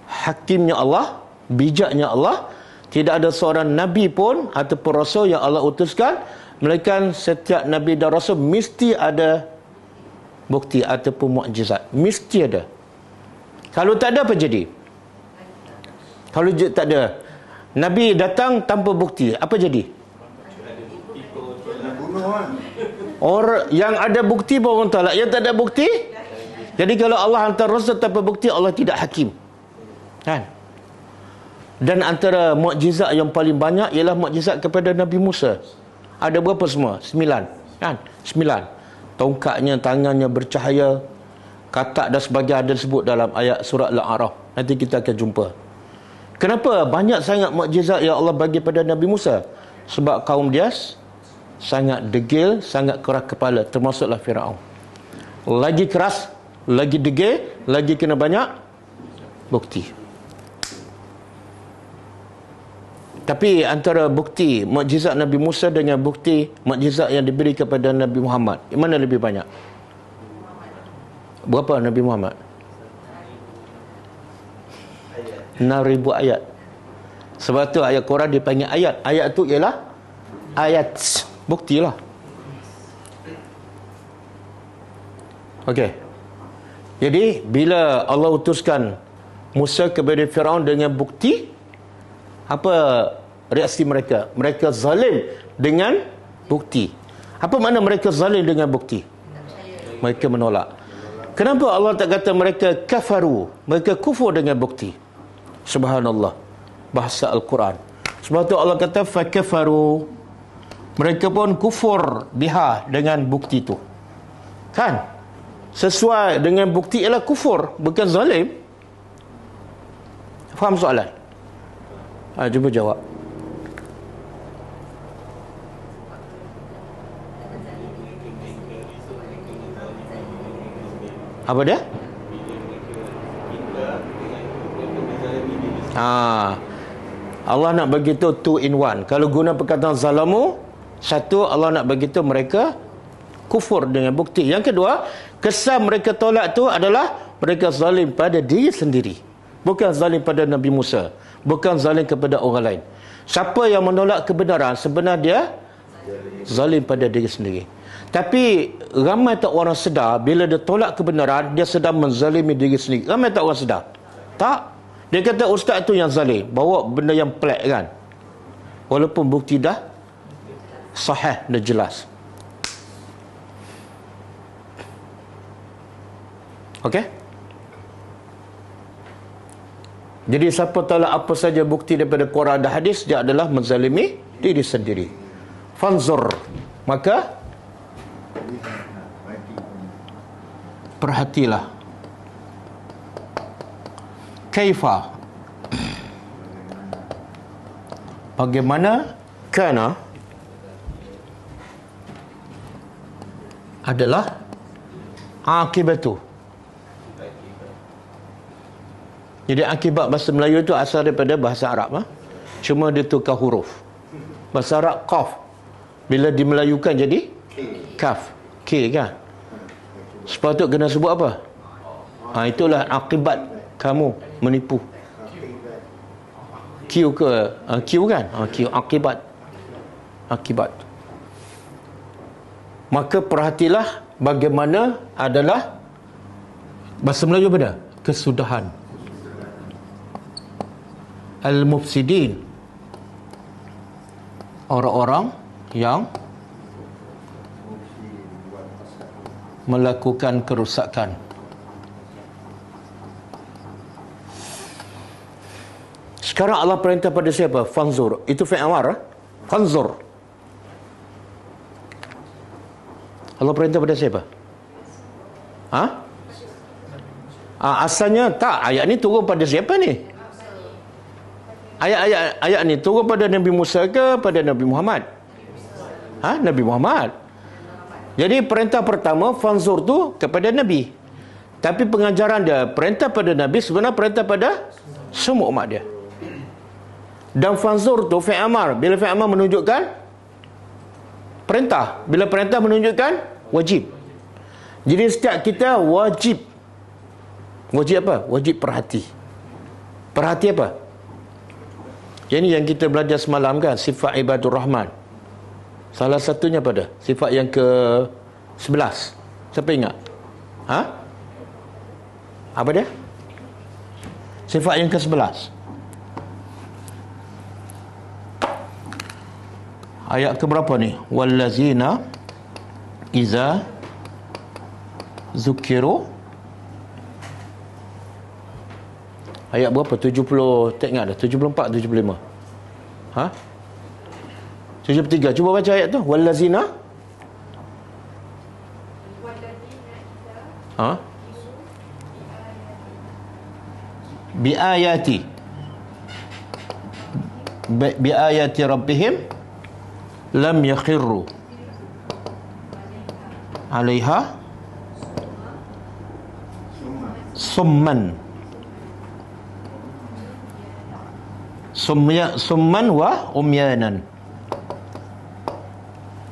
Hakimnya Allah, bijaknya Allah. Tidak ada seorang Nabi pun ataupun Rasul yang Allah utuskan, melainkan setiap Nabi dan Rasul mesti ada bukti ataupun mukjizat. Mesti ada. Kalau tak ada, apa jadi? Kalau tak ada, Nabi datang tanpa bukti, apa jadi? Orang yang ada bukti pun orang tolak, yang tak ada bukti. Jadi kalau Allah hantar Rasul tanpa bukti, Allah tidak hakim. Kan? Dan antara mukjizat yang paling banyak ialah mukjizat kepada Nabi Musa. Ada berapa semua? 9. Kan? 9. Tongkatnya, tangannya bercahaya. Katak dan sebagainya ada sebut dalam ayat surah Al-A'raf. Nanti kita akan jumpa. Kenapa banyak sangat mukjizat yang Allah bagi pada Nabi Musa? Sebab kaum dia sangat degil, sangat keras kepala. Termasuklah Firaun. Lagi keras, lagi degil, lagi kena banyak bukti. Tapi antara bukti mukjizat Nabi Musa dengan bukti mukjizat yang diberi kepada Nabi Muhammad, mana lebih banyak? Berapa Nabi Muhammad? 6,000 ayat. Sebab tu ayat Quran dipanggil ayat. Ayat tu ialah ayat, buktilah. Okey. Jadi bila Allah utuskan Musa kepada Firaun dengan bukti, apa reaksi mereka? Mereka zalim dengan bukti. Apa makna mereka zalim dengan bukti? Mereka menolak. Kenapa Allah tak kata mereka kafaru? Mereka kufur dengan bukti. Subhanallah. Bahasa Al-Quran. Sebab tu Allah kata fakafaru. Mereka pun kufur biha, dengan bukti tu. Kan? Sesuai dengan bukti ialah kufur, bukan zalim. Faham soalan? Cuba jawab. Apa dia? Allah nak begitu 2 in 1. Kalau guna perkataan zalamu, satu, Allah nak begitu mereka kufur dengan bukti. Yang kedua, kesan mereka tolak tu adalah mereka zalim pada diri sendiri, bukan zalim pada Nabi Musa, bukan zalim kepada orang lain. Siapa yang menolak kebenaran sebenarnya dia zalim pada diri sendiri. Tapi ramai tak orang sedar bila dia tolak kebenaran, dia sedang menzalimi diri sendiri. Ramai tak orang sedar? Tak. Dia kata ustaz tu yang zalim, bawa benda yang pelik kan, walaupun bukti dah sahih, dah jelas. Okey? Jadi siapa tolak apa saja bukti daripada Quran dan hadis, dia adalah menzalimi diri sendiri. Fanzur, maka perhatilah. Kaifa, bagaimana, kana adalah akibatu. Jadi akibat bahasa Melayu itu asal daripada bahasa Arab, cuma dia tukar huruf. Bahasa Arab qaf, bila dimelayukan jadi kaf, K kan. Sepatutnya kena sebut apa? Itulah akibat kamu menipu. Q ke Q kan? Q, akibat. Akibat. Maka perhatilah bagaimana adalah bahasa Melayu apa? Kesudahan. Al-mufsidin, orang-orang yang melakukan kerusakan. Sekarang Allah perintah pada siapa? Fanzur. Itu fi'il amar. Fanzur. Allah perintah pada siapa? Asalnya tak. Ayat ni turun pada siapa ni? Ayat ni turun pada Nabi Musa ke pada Nabi Muhammad? Nabi Muhammad. Jadi perintah pertama fanzur tu kepada Nabi. Tapi pengajaran dia, perintah pada Nabi sebenarnya perintah pada semua umat dia. Dan fanzur tu fi'il amar. Bila fi'il amar menunjukkan perintah, bila perintah menunjukkan wajib. Jadi setiap kita wajib apa? Wajib perhati. Perhati apa? Ini yang kita belajar semalam kan, sifat ibadur rahman. Salah satunya pada sifat yang ke-11. Siapa ingat? Apa dia? Sifat yang ke-11. Ayat ke berapa ni? Wallazina iza zukiru. Ayat berapa? 70, tak ingat dah. 74, 75. 73. Cuba baca ayat tu. Wallazina biayati biayati rabbihim lam yakhirru alaiha summan. Summan wa umyanan.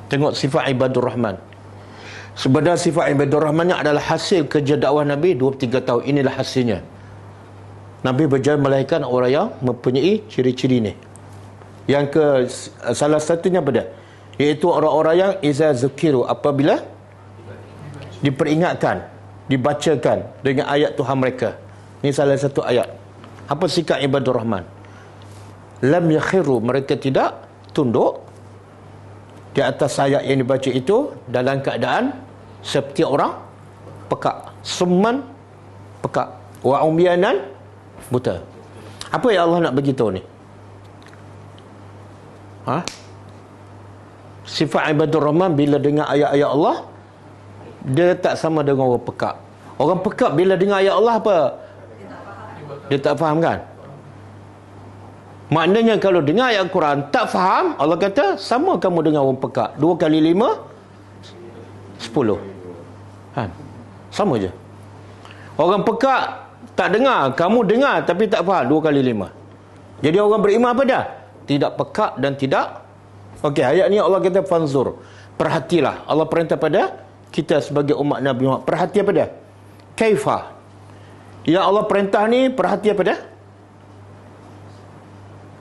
Tengok sifat ibadur rahman. Sebenarnya sifat ibadur rahman adalah hasil kerja dakwah Nabi 23 tahun. Inilah hasilnya. Nabi berjaya melahirkan orang yang mempunyai ciri-ciri ni. Salah satunya apa dia? Iaitu orang-orang yang iza zukiru, apabila diperingatkan, dibacakan dengan ayat Tuhan mereka. Ini salah satu ayat. Apa sikap ibadur rahman? Lam yakhiru, mereka tidak tunduk di atas ayat yang dibaca itu dalam keadaan seperti orang pekak. Summan, pekak. Wa umyanan, buta. Apa yang Allah nak beritahu ni? Sifat ibadur rahman bila dengar ayat-ayat Allah, dia tak sama dengan orang pekak. Orang pekak bila dengar ayat Allah apa? Dia tak faham kan? Maknanya kalau dengar ayat Quran tak faham, Allah kata sama kamu dengan orang pekak. 2 kali 5 10 kan? Sama je. Orang pekak tak dengar, kamu dengar tapi tak faham, 2 kali 5. Jadi orang beriman apa dah? Tidak pekak dan tidak. Okey, ayat ni Allah kata fanzur, perhatilah. Allah perintah pada kita sebagai umat Nabi Muhammad, perhati apa dia? Kaifa. Yang Allah perintah ni perhati apa dia?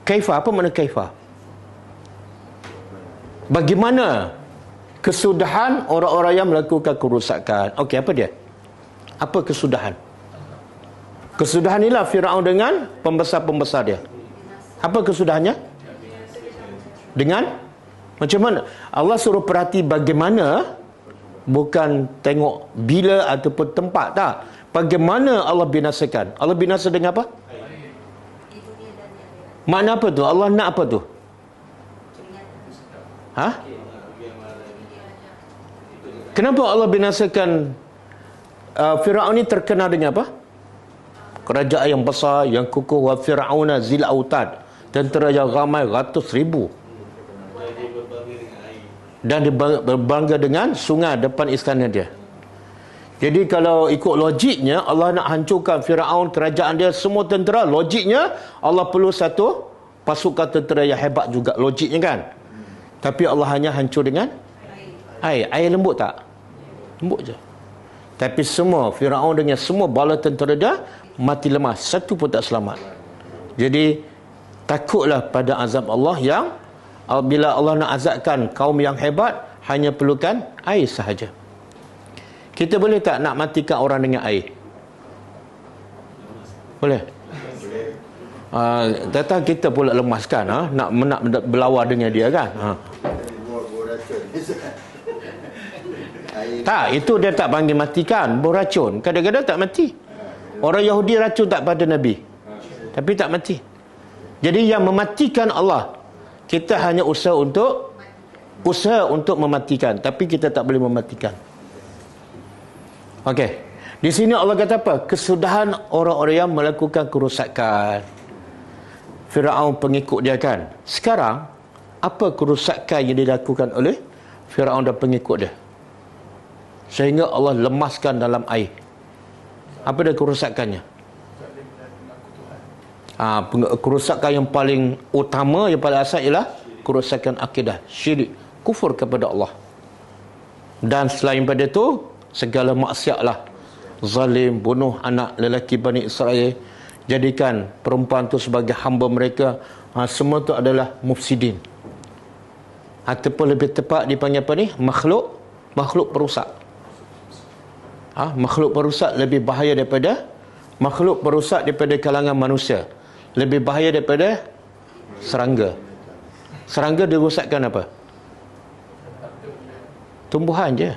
Kaifa. Apa makna kaifa? Bagaimana kesudahan orang-orang yang melakukan kerosakan. Okey, apa dia? Apa kesudahan? Kesudahan inilah Firaun dengan pembesar-pembesar dia. Apa kesudahannya? Dengan macam mana? Allah suruh perhati bagaimana, bukan tengok bila ataupun tempat, tak. Bagaimana Allah binasakan? Allah binasa dengan apa? Makna apa tu? Allah nak apa tu? Kenapa Allah binasakan Firaun ni terkenal dengan apa? Kerajaan yang besar, yang kukuh. Wa Fir'auna zil autad, tentera yang ramai ratus ribu. Dan dia berbangga dengan sungai depan istana dia. Jadi kalau ikut logiknya, Allah nak hancurkan Firaun, kerajaan dia, semua tentera, logiknya Allah perlu satu pasukan tentera yang hebat juga, logiknya kan. Tapi Allah hanya hancur dengan air. Air lembut tak? Lembut je. Tapi semua Firaun dengan semua bala tentera dia mati lemas, satu pun tak selamat. Jadi takutlah pada azab Allah yang bila Allah nak azabkan kaum yang hebat, hanya perlukan air sahaja. Kita boleh tak nak matikan orang dengan air? Boleh? Datang kita pula lemaskan, nak berlawan dengan dia kan? Tak, itu dia tak panggil matikan, beracun. Kadang-kadang tak mati. Orang Yahudi racun tak pada Nabi, tapi tak mati. Jadi yang mematikan Allah. Kita hanya usaha untuk mematikan, tapi kita tak boleh mematikan. Okey. Di sini Allah kata apa? Kesudahan orang-orang yang melakukan kerosakan. Firaun pengikut dia kan. Sekarang apa kerosakan yang dilakukan oleh Firaun dan pengikut dia? Sehingga Allah lemaskan dalam air. Apa dia kerosakannya? Kerosakan yang paling utama, yang paling asal ialah kerosakan akidah, syirik, kufur kepada Allah. Dan selain pada itu, segala maksiatlah. Zalim, bunuh anak lelaki Bani Israel, jadikan perempuan itu sebagai hamba mereka. Semua itu adalah mufsidin. Ataupun lebih tepat dipanggil apa ni? Makhluk perusak. Makhluk perusak lebih bahaya daripada makhluk perusak daripada kalangan manusia. Lebih bahaya daripada serangga. Serangga dirosakkan apa? Tumbuhan je.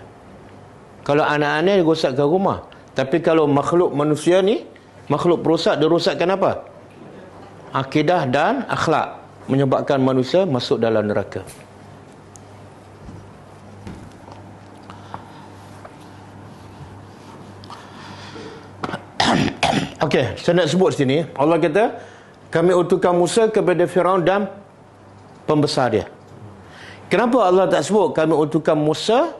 Kalau anak-anak dirosakkan rumah. Tapi kalau makhluk manusia ni, makhluk perusak, dirosakkan apa? Akidah dan akhlak, menyebabkan manusia masuk dalam neraka. Okey, saya nak sebut sini, Allah kata, kami utuskan Musa kepada Firaun dan pembesar dia. Kenapa Allah tak sebut kami utuskan Musa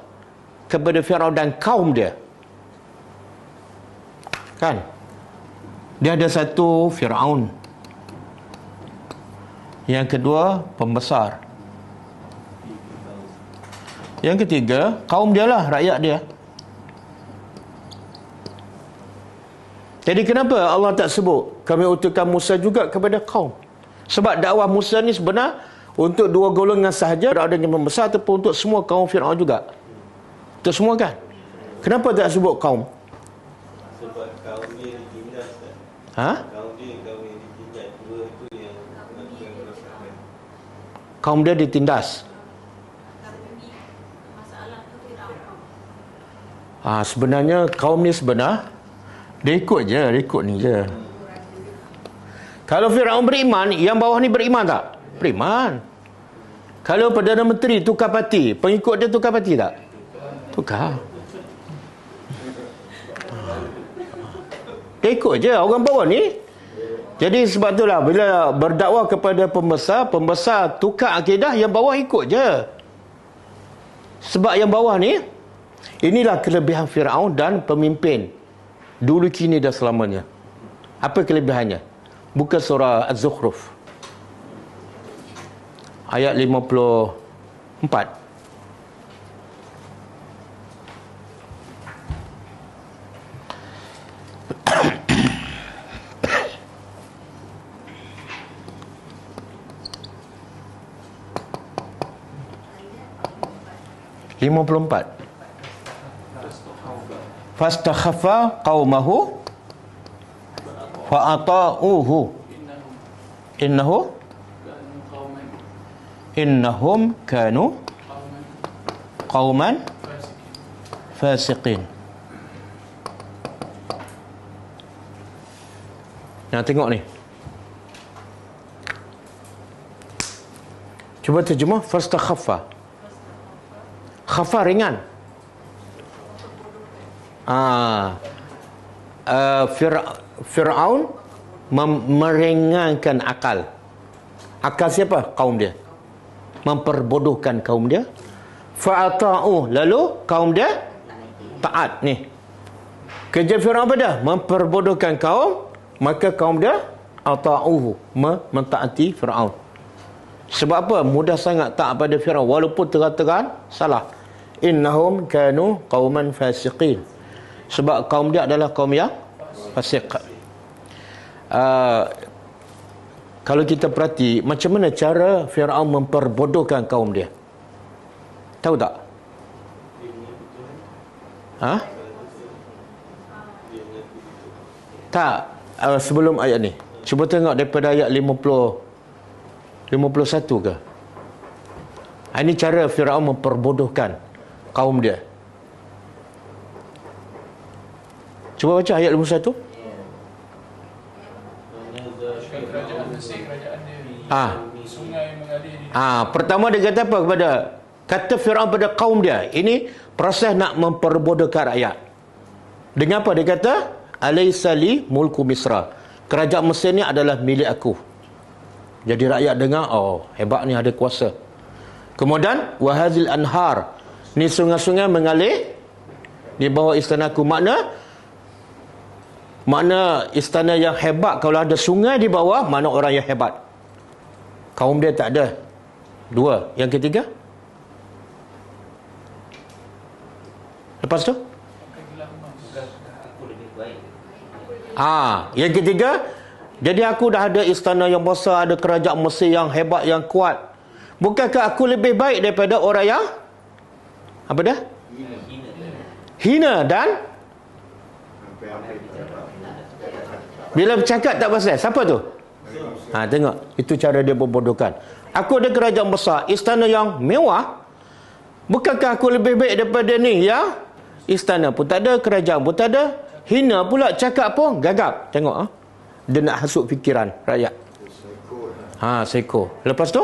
kepada Firaun dan kaum dia? Kan? Dia ada satu Firaun. Yang kedua pembesar. Yang ketiga kaum dia lah, rakyat dia. Jadi kenapa Allah tak sebut kami utuskan Musa juga kepada kaum? Sebab dakwah Musa ni sebenar untuk dua golongan sahaja, adanya pembesar ataupun untuk semua kaum Firaun juga. Untuk semua kan? Kenapa tak sebut kaum? Sebab kaum dia ditindas kan? Ha? Kaum dia yang ditindas. Dua itu yang merasakan. Kaum dia ditindas. Sebenarnya kaum ni sebenar dia ikut ni je. Kalau Firaun beriman, yang bawah ni beriman tak? Beriman. Kalau Perdana Menteri tukar parti, pengikut dia tukar parti tak? Tukar. Dia ikut je orang bawah ni. Jadi sebab itulah bila berdakwah kepada pembesar tukar akidah, yang bawah ikut je. Sebab yang bawah ni, inilah kelebihan Firaun dan pemimpin dulu, kini dan selamanya. Apa kelebihannya? Buka surah Az-Zukhruf ayat 54. Fastakhaffa qaumahu fa'ata'uhu innahum kanu qauman fasiqin. Nah, tengok ni. Cuba terjemah fastakhaffa. Khafa ringan. Fir'aun meringankan akal. Akal siapa? Kaum dia. Memperbodohkan kaum dia. Fa'ata'u, lalu kaum dia taat. Ni kerja Fir'aun apa dah? Memperbodohkan kaum, maka kaum dia ata'uhu, mentaati Fir'aun. Sebab apa? Mudah sangat taat pada Fir'aun walaupun terang-terang salah. Innahum kanu qauman fasiqin. Sebab kaum dia adalah kaum yang fasik. Kalau kita perhati macam mana cara Firaun memperbodohkan kaum dia, tahu tak? Tak. Sebelum ayat ni, cuba tengok daripada ayat 51 ke. Ini cara Firaun memperbodohkan kaum dia. Cuba baca ayat 51. Pertama dia kata apa kata Firaun pada kaum dia. Ini proses nak memperbodohkan rakyat. Dengan apa dia kata? Alaysa li mulku Misra. Kerajaan Mesir ni adalah milik aku. Jadi rakyat dengar, oh hebat ni, ada kuasa. Kemudian wahazil anhar, ni sungai-sungai mengalir di bawah istanaku. Makna istana yang hebat, kalau ada sungai di bawah, mana orang yang hebat. Kaum dia tak ada. Dua. Yang ketiga, lepas tu yang ketiga, jadi aku dah ada istana yang besar, ada kerajaan Mesir yang hebat, yang kuat. Bukankah aku lebih baik daripada orang yang apa dah? Hina dan bila bercakap tak pasal. Siapa tu? Tengok, itu cara dia berbodohkan. Aku ada kerajaan besar, istana yang mewah. Bukankah aku lebih baik daripada ni ya? Istana pun tak ada, kerajaan pun tak ada, hina pula, cakap pun gagap. Tengok dia nak hasut fikiran rakyat. Seko. Lepas tu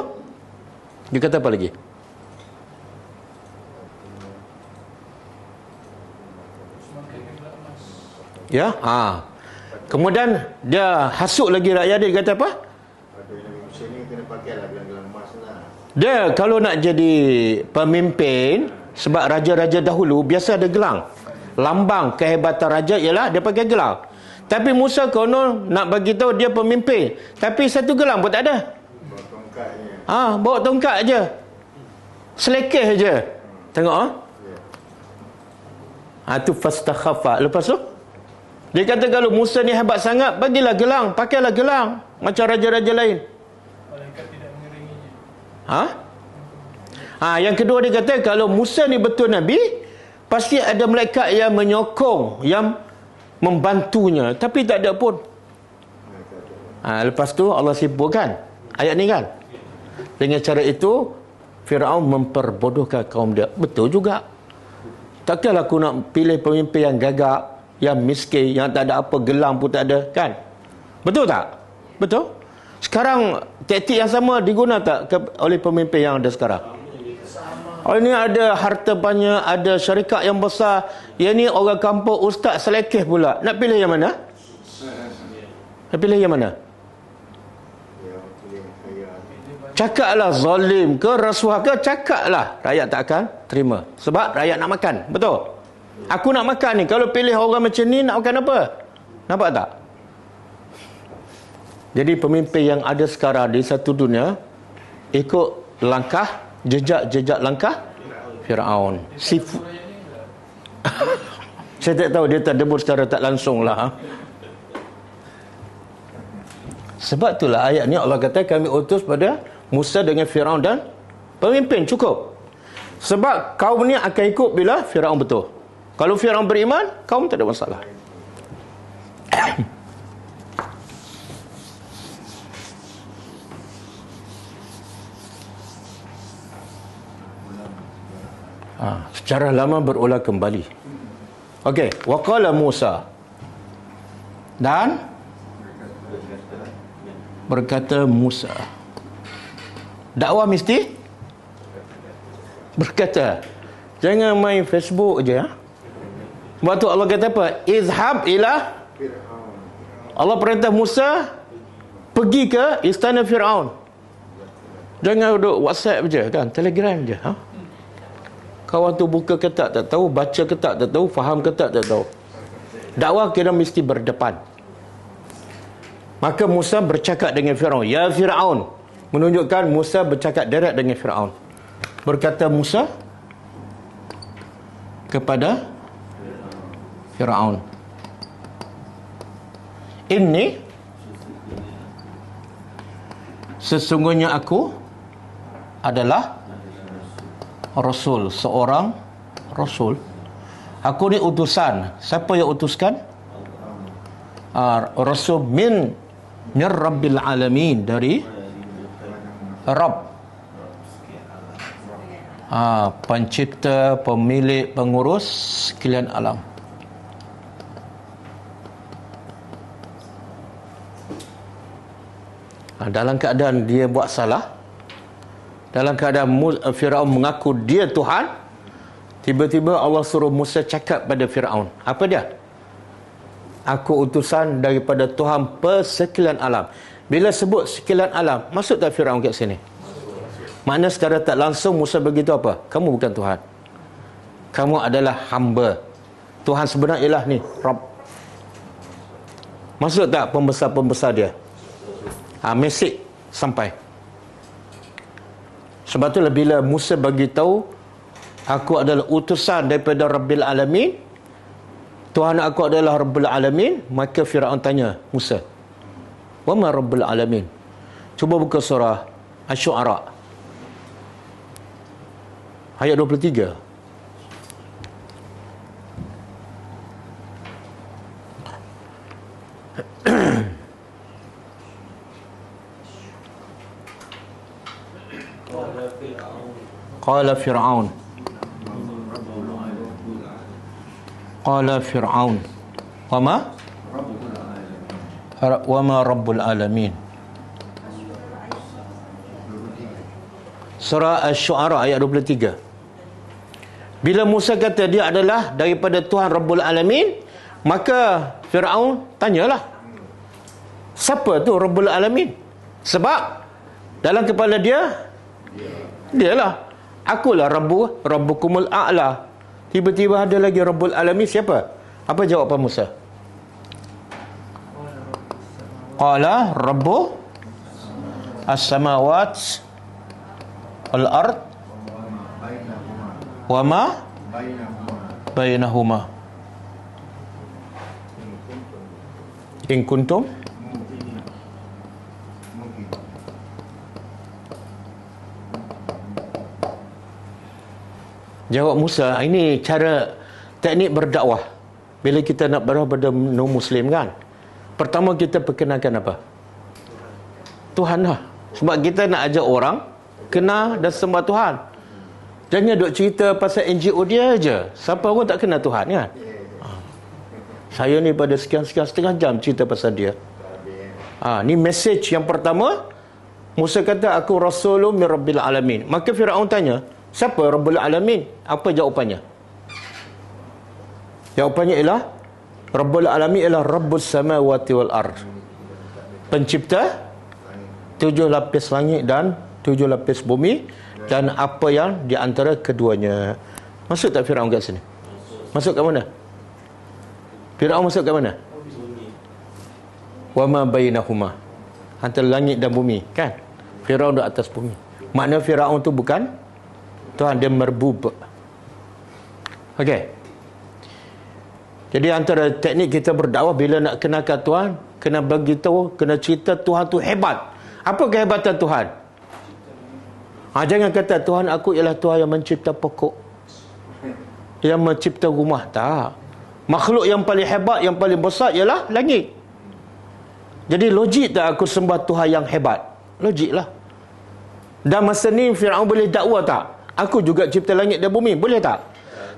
dia kata apa lagi? Ya, kemudian dia hasut lagi rakyat dia. Dia kata apa? Dia kalau nak jadi pemimpin, sebab raja-raja dahulu biasa ada gelang. Lambang kehebatan raja ialah dia pakai gelang. Tapi Musa konon nak bagi tahu dia pemimpin. Tapi satu gelang pun tak ada. Bawa tongkatnya. Bawa tongkat aja. Selekeh aja. Tengok tu fastakhaffa. Lepas tu dia kata kalau Musa ni hebat sangat, bagilah gelang, pakailah gelang macam raja-raja lain. Malaikat tidak mengiringinya. Yang kedua dia kata kalau Musa ni betul Nabi, pasti ada malaikat yang menyokong, yang membantunya. Tapi tak ada pun. Lepas tu Allah simpulkan ayat ni kan. Dengan cara itu Firaun memperbodohkan kaum dia. Betul juga. Takkanlah aku nak pilih pemimpin yang gagap, yang miskin, yang tak ada apa, gelang pun tak ada, kan? Betul tak? Betul? Sekarang taktik yang sama diguna tak oleh pemimpin yang ada sekarang? Ini ada harta banyak, ada syarikat yang besar. Yang ni orang kampung ustaz selekeh pula. Nak pilih yang mana? Nak pilih yang mana? Cakaplah zalim ke, rasuah ke, cakaplah. Rakyat tak akan terima. Sebab rakyat nak makan. Betul? Aku nak makan ni. Kalau pilih orang macam ni, nak makan apa? Nampak tak? Jadi pemimpin yang ada sekarang di satu dunia ikut langkah, jejak langkah Firaun. Saya tak tahu, dia terdebur secara tak langsung lah. Sebab itulah ayat ni Allah kata kami utus pada Musa dengan Firaun dan pemimpin, cukup. Sebab kaum ni akan ikut bila Firaun betul. Kalau Firaun beriman, kaum tak ada masalah. Secara lama berulang kembali. Okey, waqala Musa, dan berkata Musa. Dakwah mesti berkata. Jangan main Facebook je. Sebab tu Allah kata apa? Izhab ila. Allah perintah Musa pergi ke istana Firaun. Jangan duduk WhatsApp je kan, Telegram je. Kawan tu buka ke tak tahu, baca ke tak tahu, faham ke tak tahu. Dakwah kira mesti berdepan. Maka Musa bercakap dengan Firaun. Ya Firaun. Menunjukkan Musa bercakap direct dengan Firaun. Berkata Musa kepada Firaun, ini sesungguhnya aku adalah Rasul, seorang Rasul. Aku ni utusan. Siapa yang utuskan? Rasul min Rabbil Alamin, dari Rabb, pencipta, pemilik, pengurus sekalian alam. Dalam keadaan dia buat salah, dalam keadaan Firaun mengaku dia Tuhan, tiba-tiba Allah suruh Musa cakap pada Firaun. Apa dia? Aku utusan daripada Tuhan persekalian alam. Bila sebut sekalian alam, masuk tak Firaun kat sini? Makna secara tak langsung Musa begitu apa? Kamu bukan Tuhan. Kamu adalah hamba. Tuhan sebenar ialah ni, Rabb. Masuk tak pembesar-pembesar dia? Mesej sampai. Sebab tu bila Musa bagi tahu aku adalah utusan daripada Rabbil Alamin, Tuhan aku adalah Rabbul Alamin, maka Firaun tanya Musa, wa ma Rabbul Alamin? Cuba buka surah Asy-Syu'ara ayat 23. Qala Fir'aun wa ma Rabbul Alamin. Surah Asy-Syu'ara ayat 23. Bila Musa kata dia adalah daripada Tuhan Rabbul Alamin, maka Fir'aun tanyalah, siapa tu Rabbul Alamin? Sebab dalam kepala dia, dialah, akulah Rabbukumul A'la. Tiba-tiba ada lagi Rabbul Alamin, siapa? Apa jawapan Musa? Qala Rabbu as-samawat wal ard wa ma bainahuma in kuntum Jawab Musa, ini cara teknik berdakwah. Bila kita nak berdakwah pada non-Muslim kan, pertama kita perkenalkan apa? Tuhan lah. Sebab kita nak ajak orang kenal dan sembah Tuhan. Jangan duk cerita pasal NGO dia aja. Siapa pun tak kenal Tuhan kan? Saya ni pada sekian-sekian setengah jam cerita pasal dia. Ni message yang pertama. Musa kata, aku Rasulun min Rabbil Alamin. Maka Firaun tanya, siapa Rabbul Alamin? Apa jawapannya? Jawapannya ialah Rabbul Alamin ialah Rabbus Samawati wal Ard. Pencipta 7 lapis langit dan 7 lapis bumi dan apa yang di antara keduanya. Masuk tak Firaun kat sini? Masuk kat mana? Firaun masuk kat mana? Wa ma bainahuma. Antara langit dan bumi, kan? Firaun di atas bumi. Makna Firaun tu bukan Tuhan, dia merbub. Okey. Jadi antara teknik kita berdakwah bila nak kenalkan Tuhan, kena bagi tahu, kena cerita Tuhan tu hebat. Apa kehebatan Tuhan? Jangan kata Tuhan aku ialah Tuhan yang mencipta pokok, yang mencipta rumah. Tak. Makhluk yang paling hebat, yang paling besar ialah langit. Jadi logik tak aku sembah Tuhan yang hebat? Logik lah. Dan masa ni Firaun boleh dakwa tak? Aku juga cipta langit dan bumi. Boleh tak?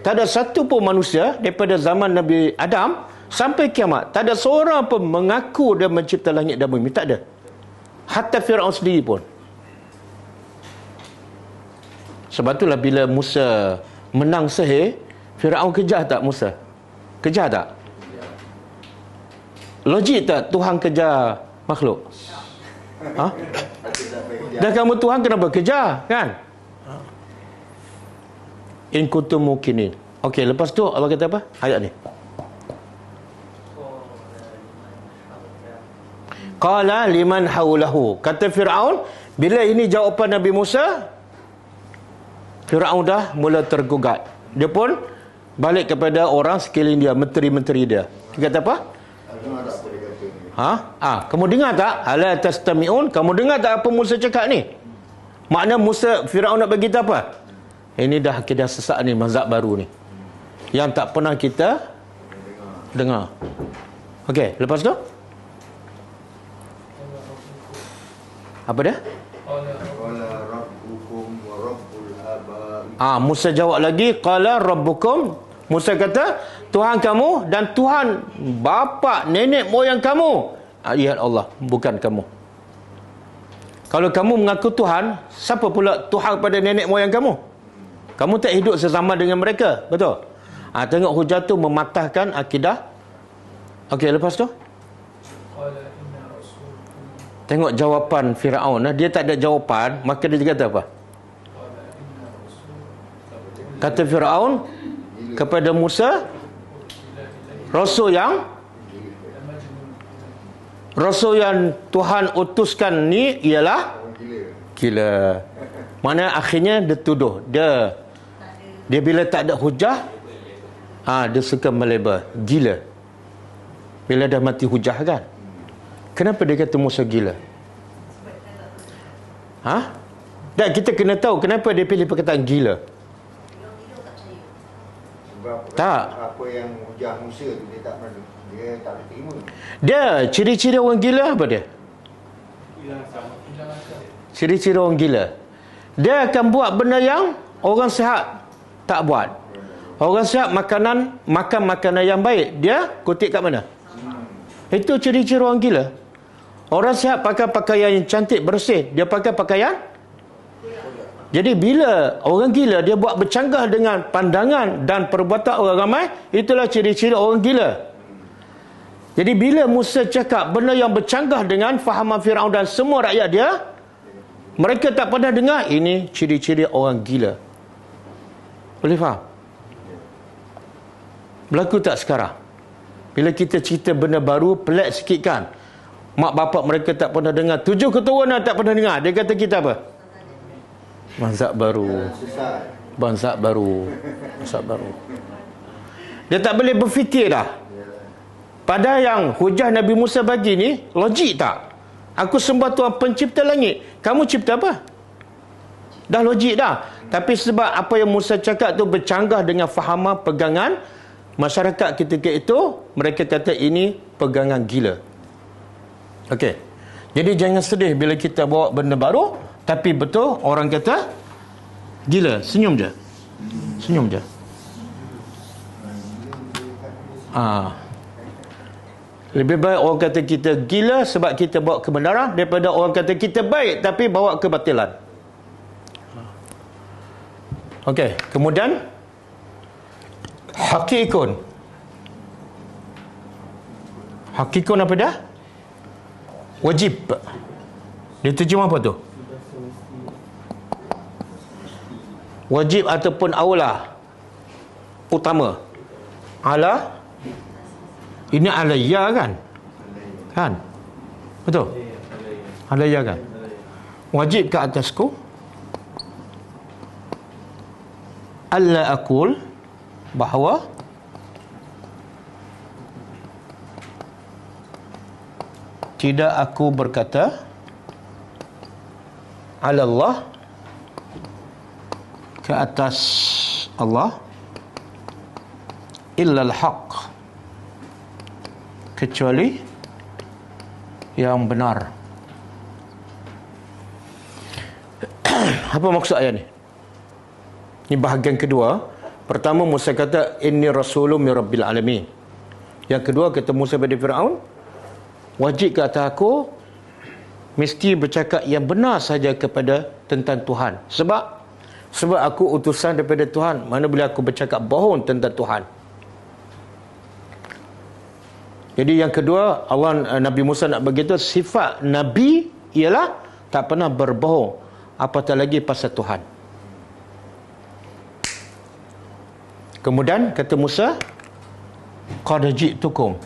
Tak ada satu pun manusia daripada zaman Nabi Adam sampai kiamat, tak ada seorang pun mengaku dia mencipta langit dan bumi. Tak ada. Hatta Firaun sendiri pun. Sebab itulah bila Musa menang sihir, Firaun kejar tak Musa? Kejar tak? Logik tak Tuhan kejar makhluk? Dah kamu Tuhan kenapa kejar, kan? In kuntum mukinin. Okey, lepas tu Allah kata apa? Ayat ni. Qala liman haulahu. Kata Firaun, bila ini jawapan Nabi Musa, Firaun dah mula tergugat. Dia pun balik kepada orang sekeliling dia, menteri-menteri dia. Dia kata apa? Kamu dengar tak? Ala tastami'un? Kamu dengar tak apa Musa cakap ni? Makna Firaun nak bagi kita apa? Ini dah akidah sesat ni, mazhab baru ni, yang tak pernah kita dengar. Okey, lepas tu apa dia? Musa jawab lagi, qala rabbukum. Musa kata, Tuhan kamu dan Tuhan bapa nenek moyang kamu. Ya Allah, bukan kamu. Kalau kamu mengaku Tuhan, siapa pula Tuhan pada nenek moyang kamu? Kamu tak hidup sesama dengan mereka. Betul? Tengok hujah tu mematahkan akidah. Okey, lepas tu tengok jawapan Firaun. Dia tak ada jawapan, maka dia kata apa? Kata Firaun kepada Musa, Rasul yang Tuhan utuskan ni ialah gila. Mana akhirnya dia tuduh. Dia bila tak ada hujah, dia suka melabel gila. Bila dah mati hujah kan. Kenapa dia kata Musa gila? Dan kita kena tahu kenapa dia pilih perkataan gila. Sebab tak. Apa yang hujah Musa tu dia tak terima. Dia ciri-ciri orang gila apa dia? Ciri-ciri orang gila, dia akan buat benda yang orang sihat tak buat. Orang sihat makan makanan yang baik, dia kutip kat mana? Itu ciri-ciri orang gila. Orang sihat pakai pakaian yang cantik bersih, dia pakai pakaian. Jadi bila orang gila dia buat bercanggah dengan pandangan dan perbuatan orang ramai, itulah ciri-ciri orang gila. Jadi bila Musa cakap benda yang bercanggah dengan fahaman Firaun dan semua rakyat dia, mereka tak pernah dengar, ini ciri-ciri orang gila. Boleh faham? Berlaku tak sekarang? Bila kita cerita benda baru, pelik sikit kan? Mak bapak mereka tak pernah dengar. 7 keturunan tak pernah dengar. Dia kata kita apa? Mazhab baru. Mazhab baru. Mazhab baru. Dia tak boleh berfikir dah. Pada yang hujah Nabi Musa bagi ni, logik tak? Aku sembah Tuhan pencipta langit. Kamu cipta apa? Dah logik dah. Tapi sebab apa yang Musa cakap tu bercanggah dengan fahaman pegangan masyarakat ketika itu, mereka kata ini pegangan gila. Okey. Jadi jangan sedih bila kita bawa benda baru, tapi betul orang kata gila. Senyum je. Senyum je. Lebih baik orang kata kita gila sebab kita bawa kebenaran daripada orang kata kita baik tapi bawa kebatilan. Okey, kemudian hakikun. Hakikun apa dah? Wajib. Dia terjemah apa tu? Wajib ataupun aula. Utama. Ala. Ini alayya kan? Kan? Betul? Alayya kan? Wajib ke atasku alla aqul, bahawa tidak aku berkata ala Allah, ke atas Allah, illa al-haq, kecuali yang benar. Apa maksud ayat ni? Ini bahagian kedua. Pertama Musa kata inni rasulun min rabbil alamin. Yang kedua kata Musa pada Firaun, wajib ke atas aku mesti bercakap yang benar saja kepada tentang Tuhan. Sebab aku utusan daripada Tuhan. Mana boleh aku bercakap bohong tentang Tuhan. Jadi yang kedua, Nabi Musa nak begitu, sifat Nabi ialah tak pernah berbohong, apatah lagi pasal Tuhan. Kemudian kata Musa, qad ji'tukum,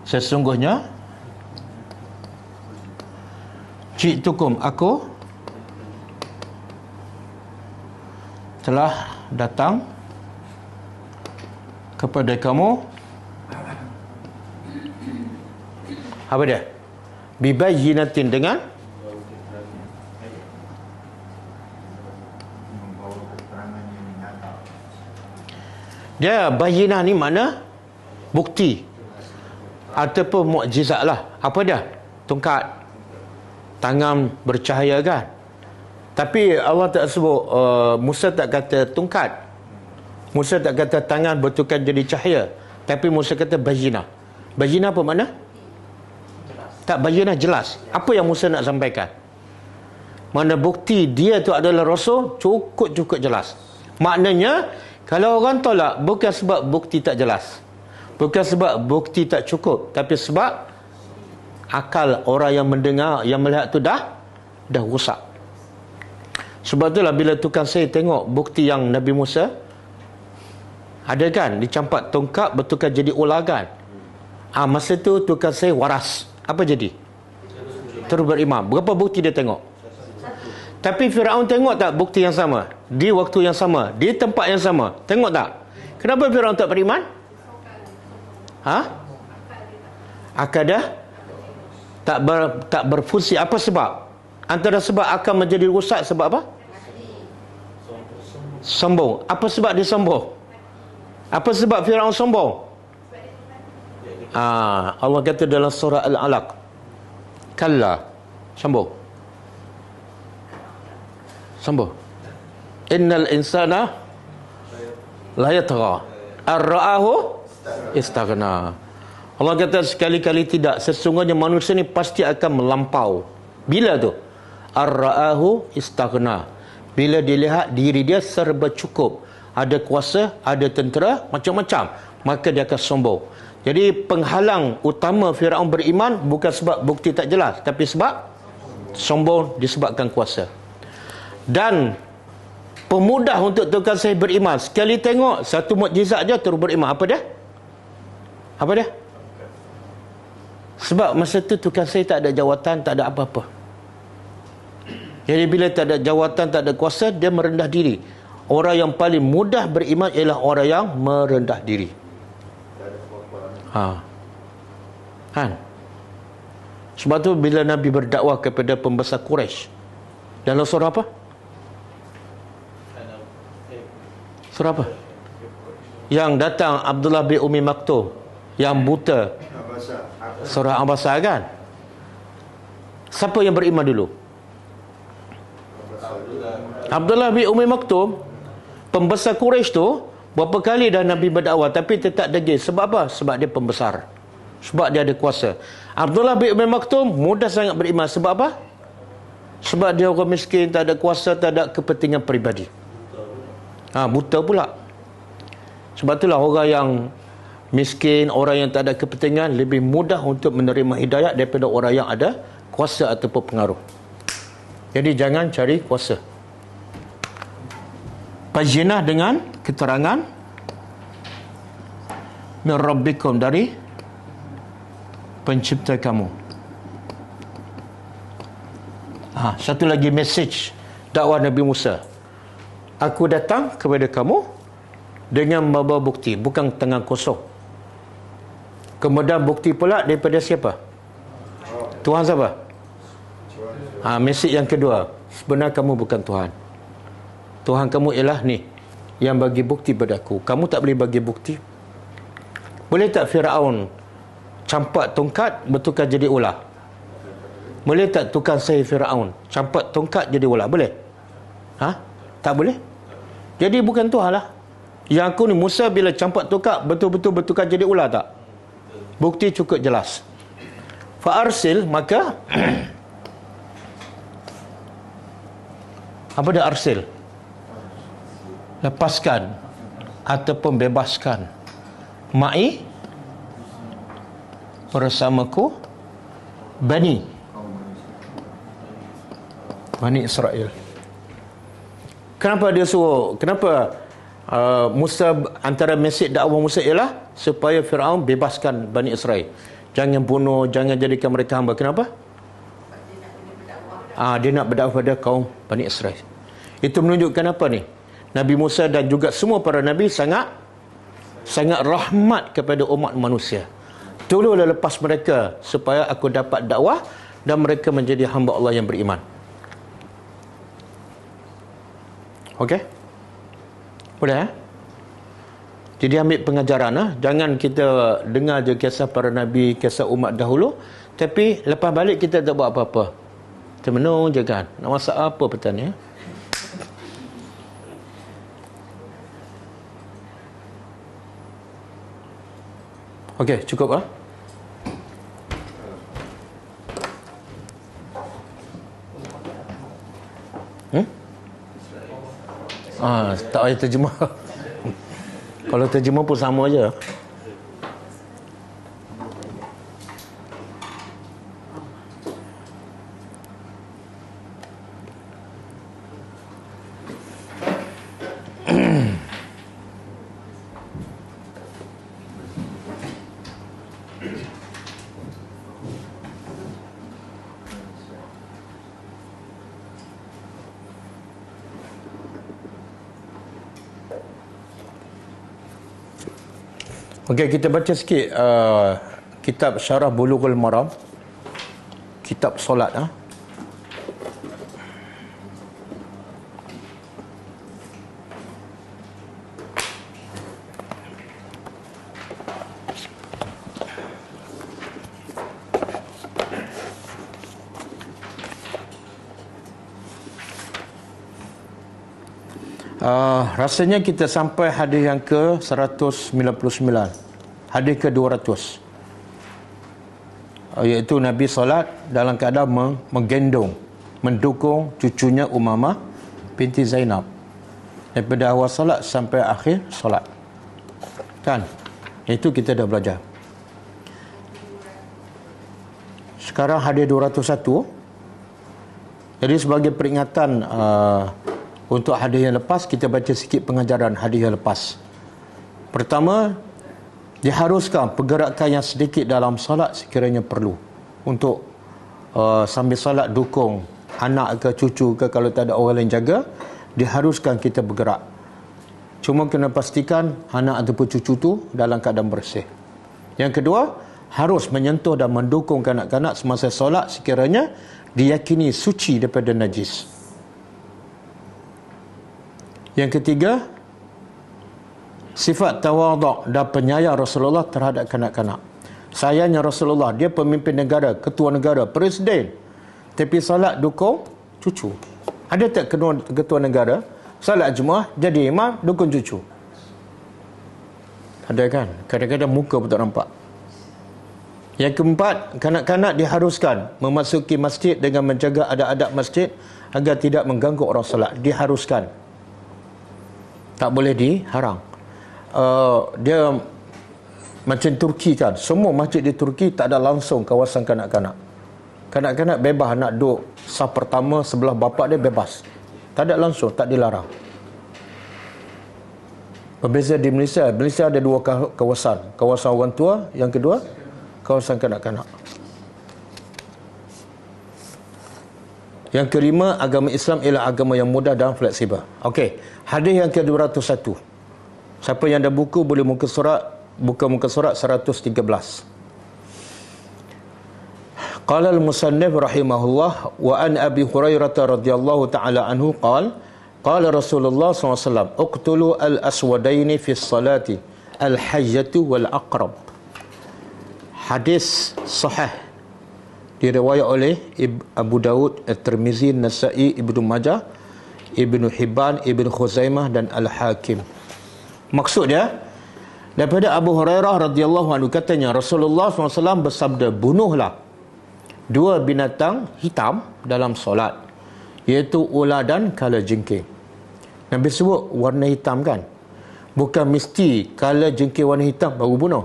sesungguhnya ji'tukum, aku telah datang kepada kamu. Apa dia? Bibayyinatin, dengan dia bayyinah ni mana? Bukti ataupun mukjizat lah. Apa dia? Tongkat, tangan bercahaya kan? Tapi Allah tak sebut, Musa tak kata tongkat, Musa tak kata tangan bertukar jadi cahaya, tapi Musa kata bayyinah. Bayyinah apa makna? Tak, bayyinah jelas. Apa yang Musa nak sampaikan? Mana bukti dia tu adalah Rasul, cukup jelas. Maknanya kalau orang tolak, bukan sebab bukti tak jelas, bukan sebab bukti tak cukup, tapi sebab akal orang yang mendengar, yang melihat tu dah rusak. Sebab itulah bila tukang sihir tengok bukti yang Nabi Musa ada kan, dicampak tongkat bertukar jadi ular kan. Masa tu tukang sihir waras. Apa jadi? Terus beriman. Berapa bukti dia tengok? Tapi Firaun tengok tak bukti yang sama? Di waktu yang sama, di tempat yang sama. Tengok tak? Kenapa Firaun tak beriman? Akal dah tak berfungsi. Apa sebab? Antara sebab akan menjadi rusak sebab apa? Sombong. Apa sebab dia sombong? Apa sebab Firaun sombong? Allah kata dalam surah Al-Alaq, kalla, sombong. Innal insana la yatgha ar-ra'ahu istaghna. Allah kata sekali-kali tidak, sesungguhnya manusia ni pasti akan melampau. Bila tu? Ar-ra'ahu istaghna, bila dilihat diri dia serba cukup, ada kuasa, ada tentera, macam-macam, maka dia akan sombong. Jadi penghalang utama Firaun beriman bukan sebab bukti tak jelas, tapi sebab sombong disebabkan kuasa. Dan pemudah untuk tukang sihir beriman, sekali tengok satu mukjizat je terus beriman. Apa dia? Sebab masa tu tukang sayur tak ada jawatan, tak ada apa-apa. Jadi bila tak ada jawatan, tak ada kuasa, dia merendah diri. Orang yang paling mudah beriman ialah orang yang merendah diri. Kan? Sebab tu bila Nabi berdakwah kepada pembesar Quraisy, dalam surah apa? Surah apa? Yang datang Abdullah bin Umi Maktum, yang buta. Surah Abasa kan? Siapa yang beriman dulu? Abdullah bin Umi Maktum, pembesar Quraisy tu. Berapa kali dah Nabi berdakwah tapi tetap degil. Sebab apa? Sebab dia pembesar. Sebab dia ada kuasa. Abdullah bin Umi Maktum mudah sangat beriman. Sebab apa? Sebab dia orang miskin, tak ada kuasa, tak ada kepentingan peribadi. Buta pula. Sebab itulah orang yang miskin, orang yang tak ada kepentingan lebih mudah untuk menerima hidayat daripada orang yang ada kuasa ataupun pengaruh. Jadi jangan cari kuasa. Bayyinah dengan keterangan min rabbikum, dari pencipta kamu. Satu lagi message dakwah Nabi Musa. Aku datang kepada kamu dengan membawa bukti, bukan tangan kosong. Kemudian bukti pula daripada siapa? Tuhan siapa? Message yang kedua, sebenarnya kamu bukan Tuhan. Tuhan kamu ialah ni yang bagi bukti pada aku. Kamu tak boleh bagi bukti. Boleh tak Firaun campak tongkat bertukar jadi ular? Boleh tak tukang sihir Firaun campak tongkat jadi ular? Boleh? Tak boleh. Jadi bukan Tuhan lah. Yang aku ni Musa bila campak tongkat betul-betul bertukar jadi ular tak? Bukti cukup jelas. Fa'arsil, maka apa dia arsil? Lepaskan ataupun bebaskan ma'i, bersamaku, Bani Israel. Kenapa dia suruh? Kenapa Musa, antara mesej dakwah Musa ialah supaya Firaun bebaskan Bani Israel. Jangan bunuh, jangan jadikan mereka hamba. Kenapa? Dia nak berdakwah pada kaum Bani Israel. Itu menunjukkan apa ni? Nabi Musa dan juga semua para Nabi sangat rahmat kepada umat manusia. Tolonglah lepas mereka supaya aku dapat dakwah dan mereka menjadi hamba Allah yang beriman. Okey? Boleh? Jadi ambil pengajaran. Jangan kita dengar je kisah para Nabi, kisah umat dahulu, tapi lepas balik kita tak buat apa-apa. Termenung je kan. Nak masak apa petang ni? Okey, cukup tak payah terjemah. Kalau terjemah pun sama je. Okey, kita baca sikit kitab Syarah Bulughul Maram, kitab solat. Rasanya kita sampai hadis yang ke 199, hadis ke 200, iaitu Nabi solat dalam keadaan menggendong, mendukung cucunya Umamah binti Zainab daripada awal solat sampai akhir solat. Kan? Itu kita dah belajar. Sekarang hadis 201. Jadi sebagai peringatan untuk hadis yang lepas, kita baca sikit pengajaran hadis yang lepas. Pertama, Diharuskan pergerakan yang sedikit dalam solat sekiranya perlu untuk sambil solat dukung anak ke cucu ke, kalau tak ada orang lain jaga, diharuskan kita bergerak. Cuma kena pastikan anak ataupun cucu tu dalam keadaan bersih. Yang kedua, harus menyentuh dan mendukung kanak-kanak semasa solat sekiranya diyakini suci daripada najis. Yang ketiga, sifat tawaduk dan penyayang Rasulullah terhadap kanak-kanak. Sayangnya Rasulullah, dia pemimpin negara, ketua negara, presiden, tapi salat dukung cucu. Ada tak ketua negara salat Jumaat jadi imam dukung cucu? Ada kan? Kadang-kadang muka pun tak nampak. Yang keempat, kanak-kanak diharuskan memasuki masjid dengan menjaga adab-adab masjid agar tidak mengganggu orang salat. Diharuskan, tak boleh diharang. Dia macam Turki kan, semua masjid di Turki tak ada langsung kawasan kanak-kanak. Kanak-kanak bebas nak duduk saf pertama sebelah bapa dia, bebas, tak ada langsung, tak dilarang. Berbeza di Malaysia. Malaysia ada dua kawasan, kawasan orang tua, yang kedua kawasan kanak-kanak. Yang kelima, agama Islam ialah agama yang mudah dan fleksibel. Okey, hadis yang ke-201. Siapa yang ada buku boleh buka muka surat 113. Qala al-musannif rahimahullah wa an Abi Hurairah radhiyallahu ta'ala anhu qala Rasulullah SAW uqtulu al-aswadaini fi salati al-hayyatu wal-aqrab. Hadis sahih diriwayat oleh Abu Daud, At-Tirmizi, Nasa'i, Ibnu Majah, Ibnu Hibban, Ibnu Khuzaimah dan Al-Hakim. Maksud dia, daripada Abu Hurairah radhiyallahu anhu katanya Rasulullah SAW bersabda, bunuhlah dua binatang hitam dalam solat, iaitu ular dan kalajengking. Nabi sebut warna hitam kan, bukan mesti kalajengking warna hitam baru bunuh.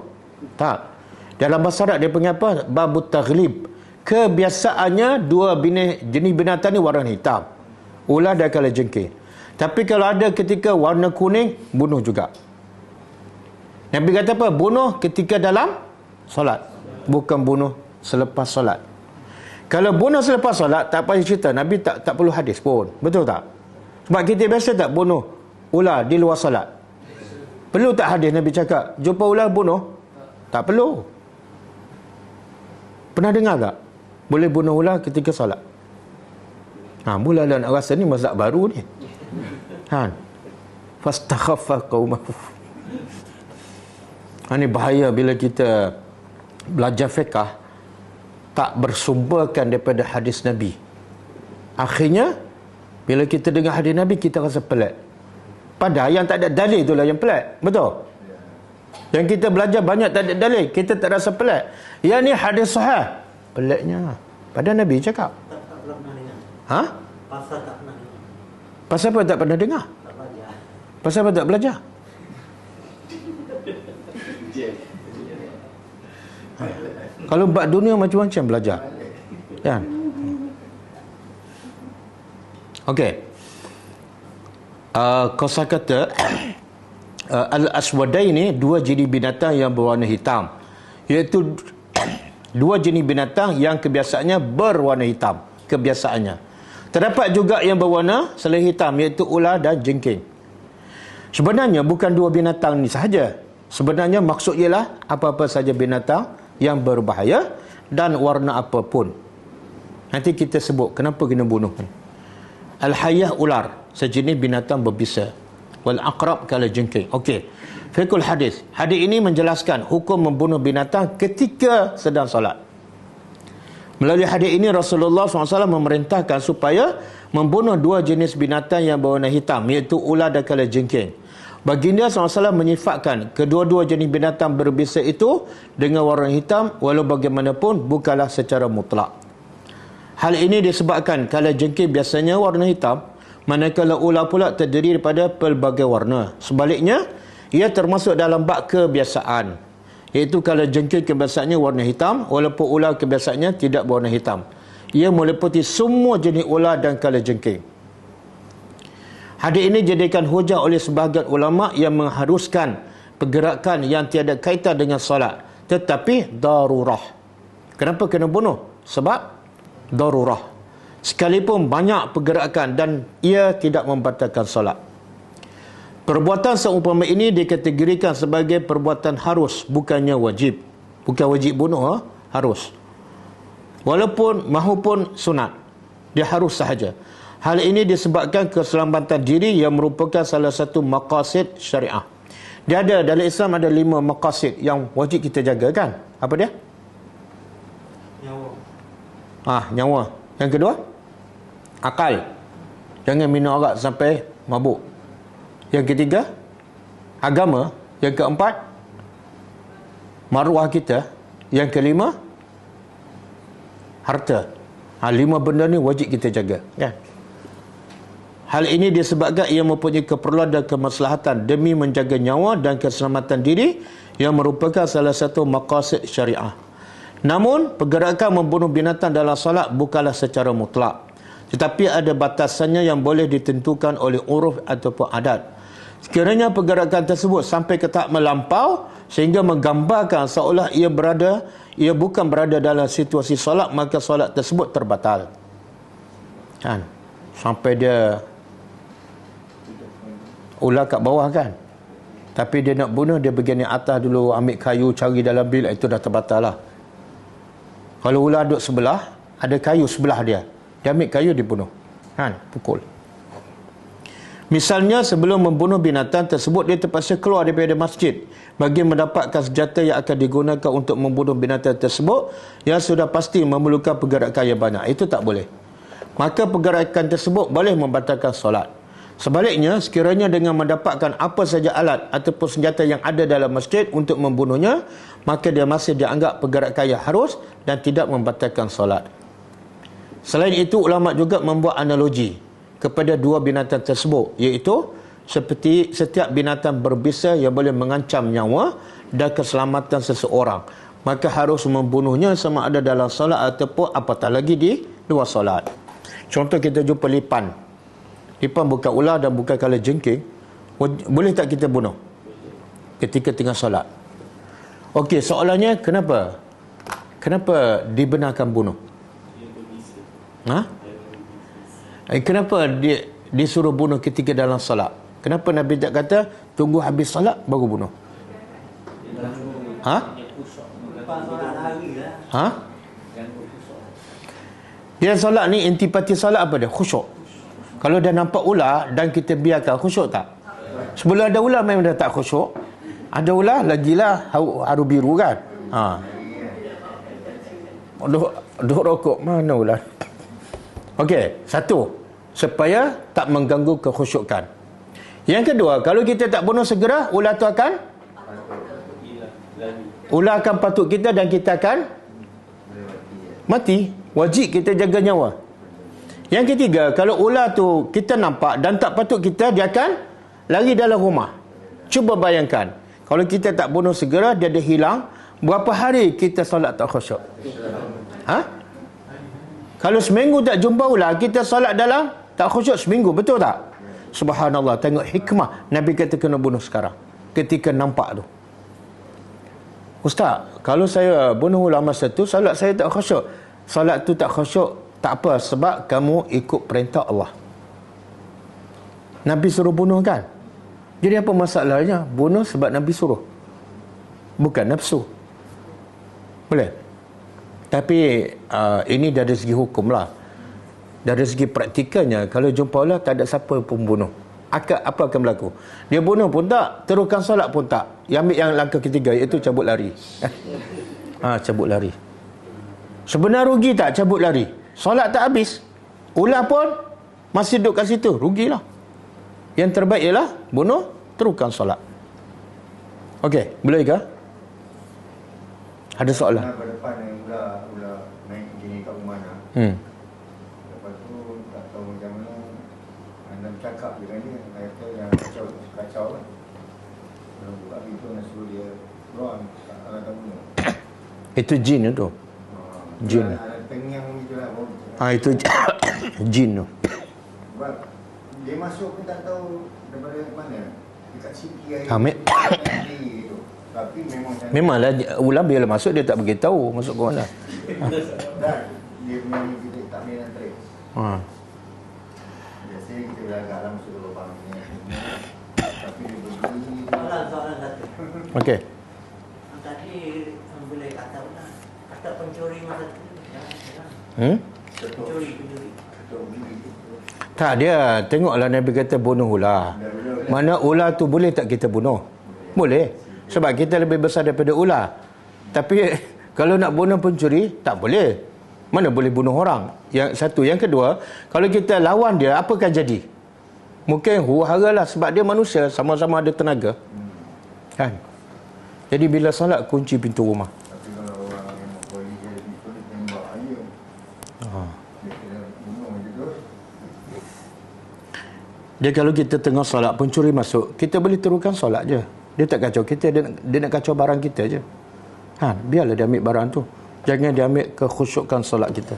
Tak. Dalam bahasa Arab dia panggil apa? Babut taghlib. Kebiasaannya dua jenis binatang ni warna hitam, ular dan kalajengking. Tapi kalau ada ketika warna kuning, bunuh juga. Nabi kata apa? Bunuh ketika dalam solat, bukan bunuh selepas solat. Kalau bunuh selepas solat, tak payah cerita, Nabi tak perlu hadis pun. Betul tak? Sebab kita biasa tak bunuh ular di luar solat. Perlu tak hadis Nabi cakap jumpa ular bunuh? Tak perlu. Pernah dengar tak boleh bunuh ular ketika solat? Mulalah nak rasa ni mazhab baru ni. Fastakhaffa qaumahu. Ini bahaya bila kita belajar fiqh tak bersumberkan daripada hadis Nabi. Akhirnya bila kita dengar hadis Nabi, kita rasa pelik. Padahal yang tak ada dalil itulah yang pelik. Betul? Yang kita belajar banyak tak ada dalil, kita tak rasa pelik. Yang ni hadis sahih, peliknya. Padahal Nabi cakap. Tak pernah dengar. Pasal tak pernah dengar. Pasal apa tak pernah dengar? Tak belajar. Pasal apa tak belajar? Kalau bab dunia macam-macam belajar. Kan? Okey. Kosakata al-aswadaini, dua jenis binatang yang berwarna hitam, iaitu dua jenis binatang yang kebiasaannya berwarna hitam, kebiasaannya. Terdapat juga yang berwarna selain hitam, iaitu ular dan jengking. Sebenarnya bukan dua binatang ni sahaja. Sebenarnya maksud ialah apa-apa saja binatang yang berbahaya dan warna apapun. Nanti kita sebut kenapa kena bunuh. Al-hayyah, ular, sejenis binatang berbisa. Wal-aqrab, kalajengking. Okey. Fiqhul hadis. Hadis ini menjelaskan hukum membunuh binatang ketika sedang solat. Melalui hadis ini Rasulullah SAW memerintahkan supaya membunuh dua jenis binatang yang berwarna hitam, iaitu ular dan kalajengking. Baginda SAW menyifatkan kedua-dua jenis binatang berbisa itu dengan warna hitam, walau bagaimanapun bukanlah secara mutlak. Hal ini disebabkan kalajengking biasanya warna hitam, manakala ular pula terdiri daripada pelbagai warna. Sebaliknya, ia termasuk dalam bab kebiasaan, iaitu kalajengking kebiasaannya warna hitam, walaupun ular kebiasaannya tidak berwarna hitam. Ia meliputi semua jenis ular dan kalajengking. Hadis ini dijadikan hujah oleh sebahagian ulama yang mengharuskan pergerakan yang tiada kaitan dengan solat, tetapi darurah. Kenapa kena bunuh? Sebab darurah. Sekalipun banyak pergerakan dan ia tidak membatalkan solat. Perbuatan seumpama ini dikategorikan sebagai perbuatan harus, bukannya wajib. Bukan wajib bunuh, harus. Walaupun mahupun sunat, dia harus sahaja. Hal ini disebabkan keselamatan diri yang merupakan salah satu maqasid syariah. Dia ada, dalam Islam ada 5 maqasid yang wajib kita jaga, kan? Apa dia? Nyawa. Nyawa. Yang kedua, akal. Jangan minum arak sampai mabuk. Yang ketiga, agama. Yang keempat, maruah kita. Yang kelima, harta. 5 benda ni wajib kita jaga, kan? Hal ini disebabkan ia mempunyai keperluan dan kemaslahatan demi menjaga nyawa dan keselamatan diri yang merupakan salah satu maqasid syariah. Namun, pergerakan membunuh binatang dalam solat bukanlah secara mutlak, tetapi ada batasannya yang boleh ditentukan oleh uruf ataupun adat. Sekiranya pergerakan tersebut sampai ke tahap melampau sehingga menggambarkan seolah ia bukan berada dalam situasi solat, maka solat tersebut terbatal. Kan? Sampai dia ular kat bawah, kan? Tapi dia nak bunuh, dia pergi naik atas dulu, ambil kayu, cari dalam bil, itu dah terbatal lah. Kalau ular duduk sebelah, ada kayu sebelah dia, dia ambil kayu, dibunuh, kan? Pukul. Misalnya, sebelum membunuh binatang tersebut, dia terpaksa keluar daripada masjid bagi mendapatkan senjata yang akan digunakan untuk membunuh binatang tersebut yang sudah pasti memerlukan pergerakan yang banyak. Itu tak boleh. Maka pergerakan tersebut boleh membatalkan solat. Sebaliknya, sekiranya dengan mendapatkan apa saja alat ataupun senjata yang ada dalam masjid untuk membunuhnya, maka dia masih dianggap pergerakan yang harus dan tidak membatalkan solat. Selain itu, ulama juga membuat analogi kepada 2 binatang tersebut, iaitu seperti setiap binatang berbisa yang boleh mengancam nyawa dan keselamatan seseorang, maka harus membunuhnya sama ada dalam solat ataupun apatah lagi di luar solat. Contoh, kita jumpa lipan. Lipan bukan ular dan bukan kala jengking. Boleh tak kita bunuh ketika tengah solat? Okey, soalannya kenapa? Kenapa dibenarkan bunuh? Kenapa dia disuruh bunuh ketika dalam solat? Kenapa Nabi tak kata tunggu habis solat baru bunuh? Dia solat ni, intipati solat apa dia? Khusyuk. Kalau dah nampak ular dan kita biarkan, khusyuk tak? Sebelum ada ular memang dah tak khusyuk. Ada ular, lagilah haru biru, kan? Duk rokok, mana ular? Okey, satu, supaya tak mengganggu kekhusyukan. Yang kedua, kalau kita tak bunuh segera, ular tu akan patut kita dan kita akan mati. Wajib kita jaga nyawa. Yang ketiga, kalau ular tu kita nampak dan tak patut kita, dia akan lari dalam rumah. Cuba bayangkan, kalau kita tak bunuh segera, dia dah hilang, berapa hari kita solat tak khusyuk? Kalau seminggu tak jumpa ular, kita solat dalam tak khusyuk seminggu, betul tak? Subhanallah, tengok hikmah Nabi kata kena bunuh sekarang ketika nampak tu. Ustaz, kalau saya bunuh ular masa tu, solat saya tak khusyuk. Solat tu tak khusyuk, tak apa, sebab kamu ikut perintah Allah. Nabi suruh bunuh, kan? Jadi apa masalahnya? Bunuh sebab Nabi suruh, bukan nafsu. Boleh? Tapi ini dari segi hukum lah. Dari segi praktikalnya, kalau jumpa ular tak ada siapa pun bunuh, apa akan berlaku? Dia bunuh pun tak, teruskan solat pun tak. Yang ambil yang langkah ketiga, iaitu cabut lari. Cabut lari. Sebenar rugi tak cabut lari? Solat tak habis, ular pun masih duduk kat situ, rugilah. Yang terbaik ialah bunuh, teruskan solat. Okey, boleh ke? Ada soalan? Pada depan ular naik gini kat rumah nak. Lepas tu tak tahu macam mana anda bercakap dengan dia, kata yang kacau kan. Kalau buka pintu nak suruh dia keluar, tak bunuh. Itu jin tu. Jin. Tengyang gitu lah. Itu jin tu. Sebab dia masuk pun tak tahu daripada mana. dekat Siti air. Ambil. Tu. Tapi Memanglah ular bila masuk dia tak beritahu masuk ke mana. Dan dia punya ni kita tak boleh nak trace. Biasanya kita beragak lah masuk lubang ni. Tapi dia berdiri. Soalan satu. Okey. Tadi boleh kata mana? Kata pencuri masa tu. Pencuri. Tak, dia tengoklah Nabi kata bunuh ular. Mana ular tu boleh tak kita bunuh? Boleh. Sebab kita lebih besar daripada ular. Tapi kalau nak bunuh pencuri, tak boleh. Mana boleh bunuh orang? Yang satu. Yang kedua, kalau kita lawan dia, apa akan jadi? Mungkin huru-hara lah sebab dia manusia, sama-sama ada tenaga. Kan? Jadi bila solat, kunci pintu rumah. Tapi kalau orang yang polis dia tembak ayam. Dia kena bunuh je tu. Dia kalau kita tengah solat, pencuri masuk, kita boleh teruskan solat je. Dia tak kacau kita, dia nak kacau barang kita je. Biarlah dia ambil barang tu. Jangan dia ambil kekhusyukan solat kita.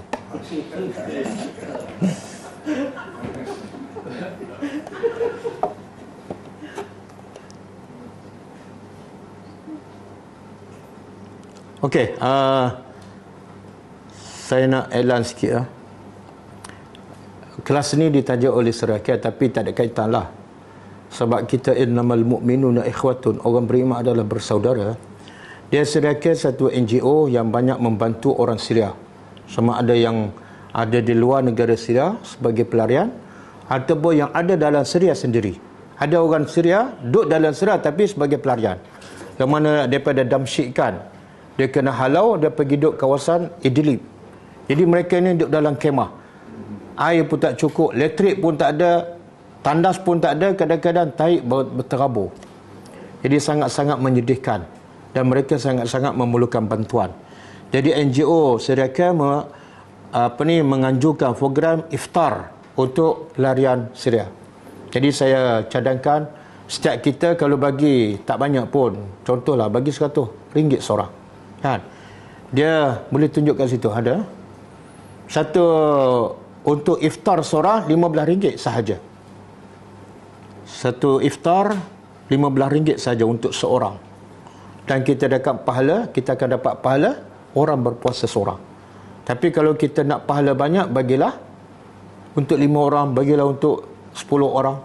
Okey, saya nak elan sikit. Kelas ni ditaja oleh Syarikat tapi tak ada kaitan lah. Sebab kita innamal mu'minuna ikhwatun, orang beriman adalah bersaudara. Dia Syarikat satu NGO yang banyak membantu orang Syria. Sama ada yang ada di luar negara Syria sebagai pelarian ataupun yang ada dalam Syria sendiri. Ada orang Syria duduk dalam Syria tapi sebagai pelarian. Yang mana daripada Damsyik kan, dia kena halau, dia pergi duduk kawasan Idlib. Jadi mereka ni duduk dalam kemah. Air pun tak cukup, elektrik pun tak ada, tandas pun tak ada, kadang-kadang taik berterabur. Jadi sangat-sangat menyedihkan dan mereka sangat-sangat memerlukan bantuan. Jadi NGO Syarikat menganjurkan program iftar untuk pelarian Syria. Jadi saya cadangkan setiap kita kalau bagi tak banyak pun, contohlah bagi RM100 seorang. Kan? Dia boleh tunjuk kat situ ada. Satu untuk iftar seorang RM15 sahaja. Satu iftar RM15 sahaja untuk seorang. Dan kita dapat pahala, kita akan dapat pahala orang berpuasa seorang. Tapi kalau kita nak pahala banyak, bagilah untuk 5 orang, bagilah untuk 10 orang.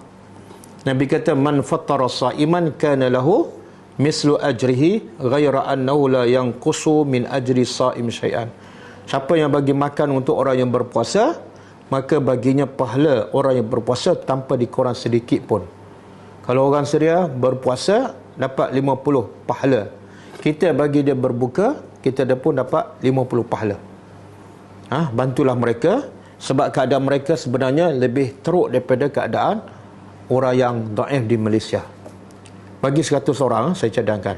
Nabi kata man fattara sa'iman kana lahu mislu ajrihi ghaira annahu la yanqusu min ajri sa'im syai'an. Siapa yang bagi makan untuk orang yang berpuasa, maka baginya pahala orang yang berpuasa tanpa dikurang sedikit pun. Kalau orang Syria berpuasa dapat 50 pahala. Kita bagi dia berbuka, kita pun dapat 50 pahala. Bantulah mereka sebab keadaan mereka sebenarnya lebih teruk daripada keadaan orang yang dhaif di Malaysia. Bagi 100 orang saya cadangkan.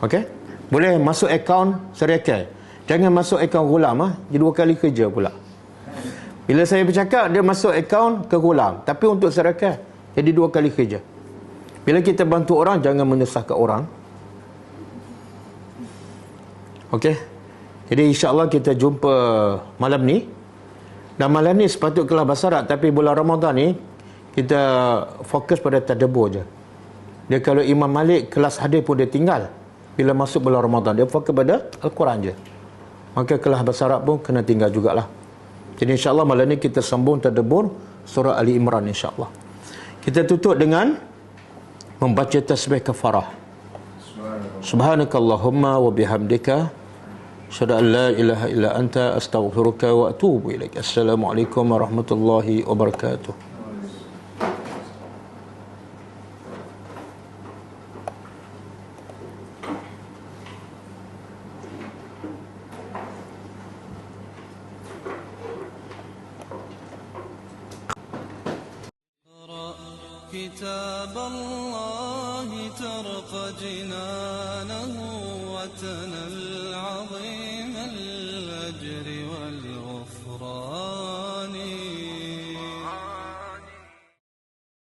Okey? Boleh masuk akaun Syarikat. Jangan masuk akaun Ghulam dia 2 kali kerja pula. Bila saya bercakap dia masuk akaun ke Ghulam, tapi untuk Syarikat jadi 2 kali kerja. Bila kita bantu orang jangan menyusahkan orang. Okey? Jadi insya-Allah kita jumpa malam ni. Dan malam ni sepatutnya kelas bahasa Arab, tapi bulan Ramadan ni kita fokus pada tadabbur je. Dia kalau Imam Malik kelas hadis pun dia tinggal. Bila masuk bulan Ramadan dia fokus pada Al-Quran je. Maka kelas bahasa Arab pun kena tinggal jugalah. Jadi insya-Allah malam ni kita sambung tadabbur surah Ali Imran insya-Allah. Kita tutup dengan membaca tasbih kafarah. Subhanakallahumma wa bihamdika asyhadu an la ilaha illa anta astaghfiruka wa atubu ilaik. Assalamualaikum warahmatullahi wabarakatuh. كتاب الله ترق جنانه وتنى العظيم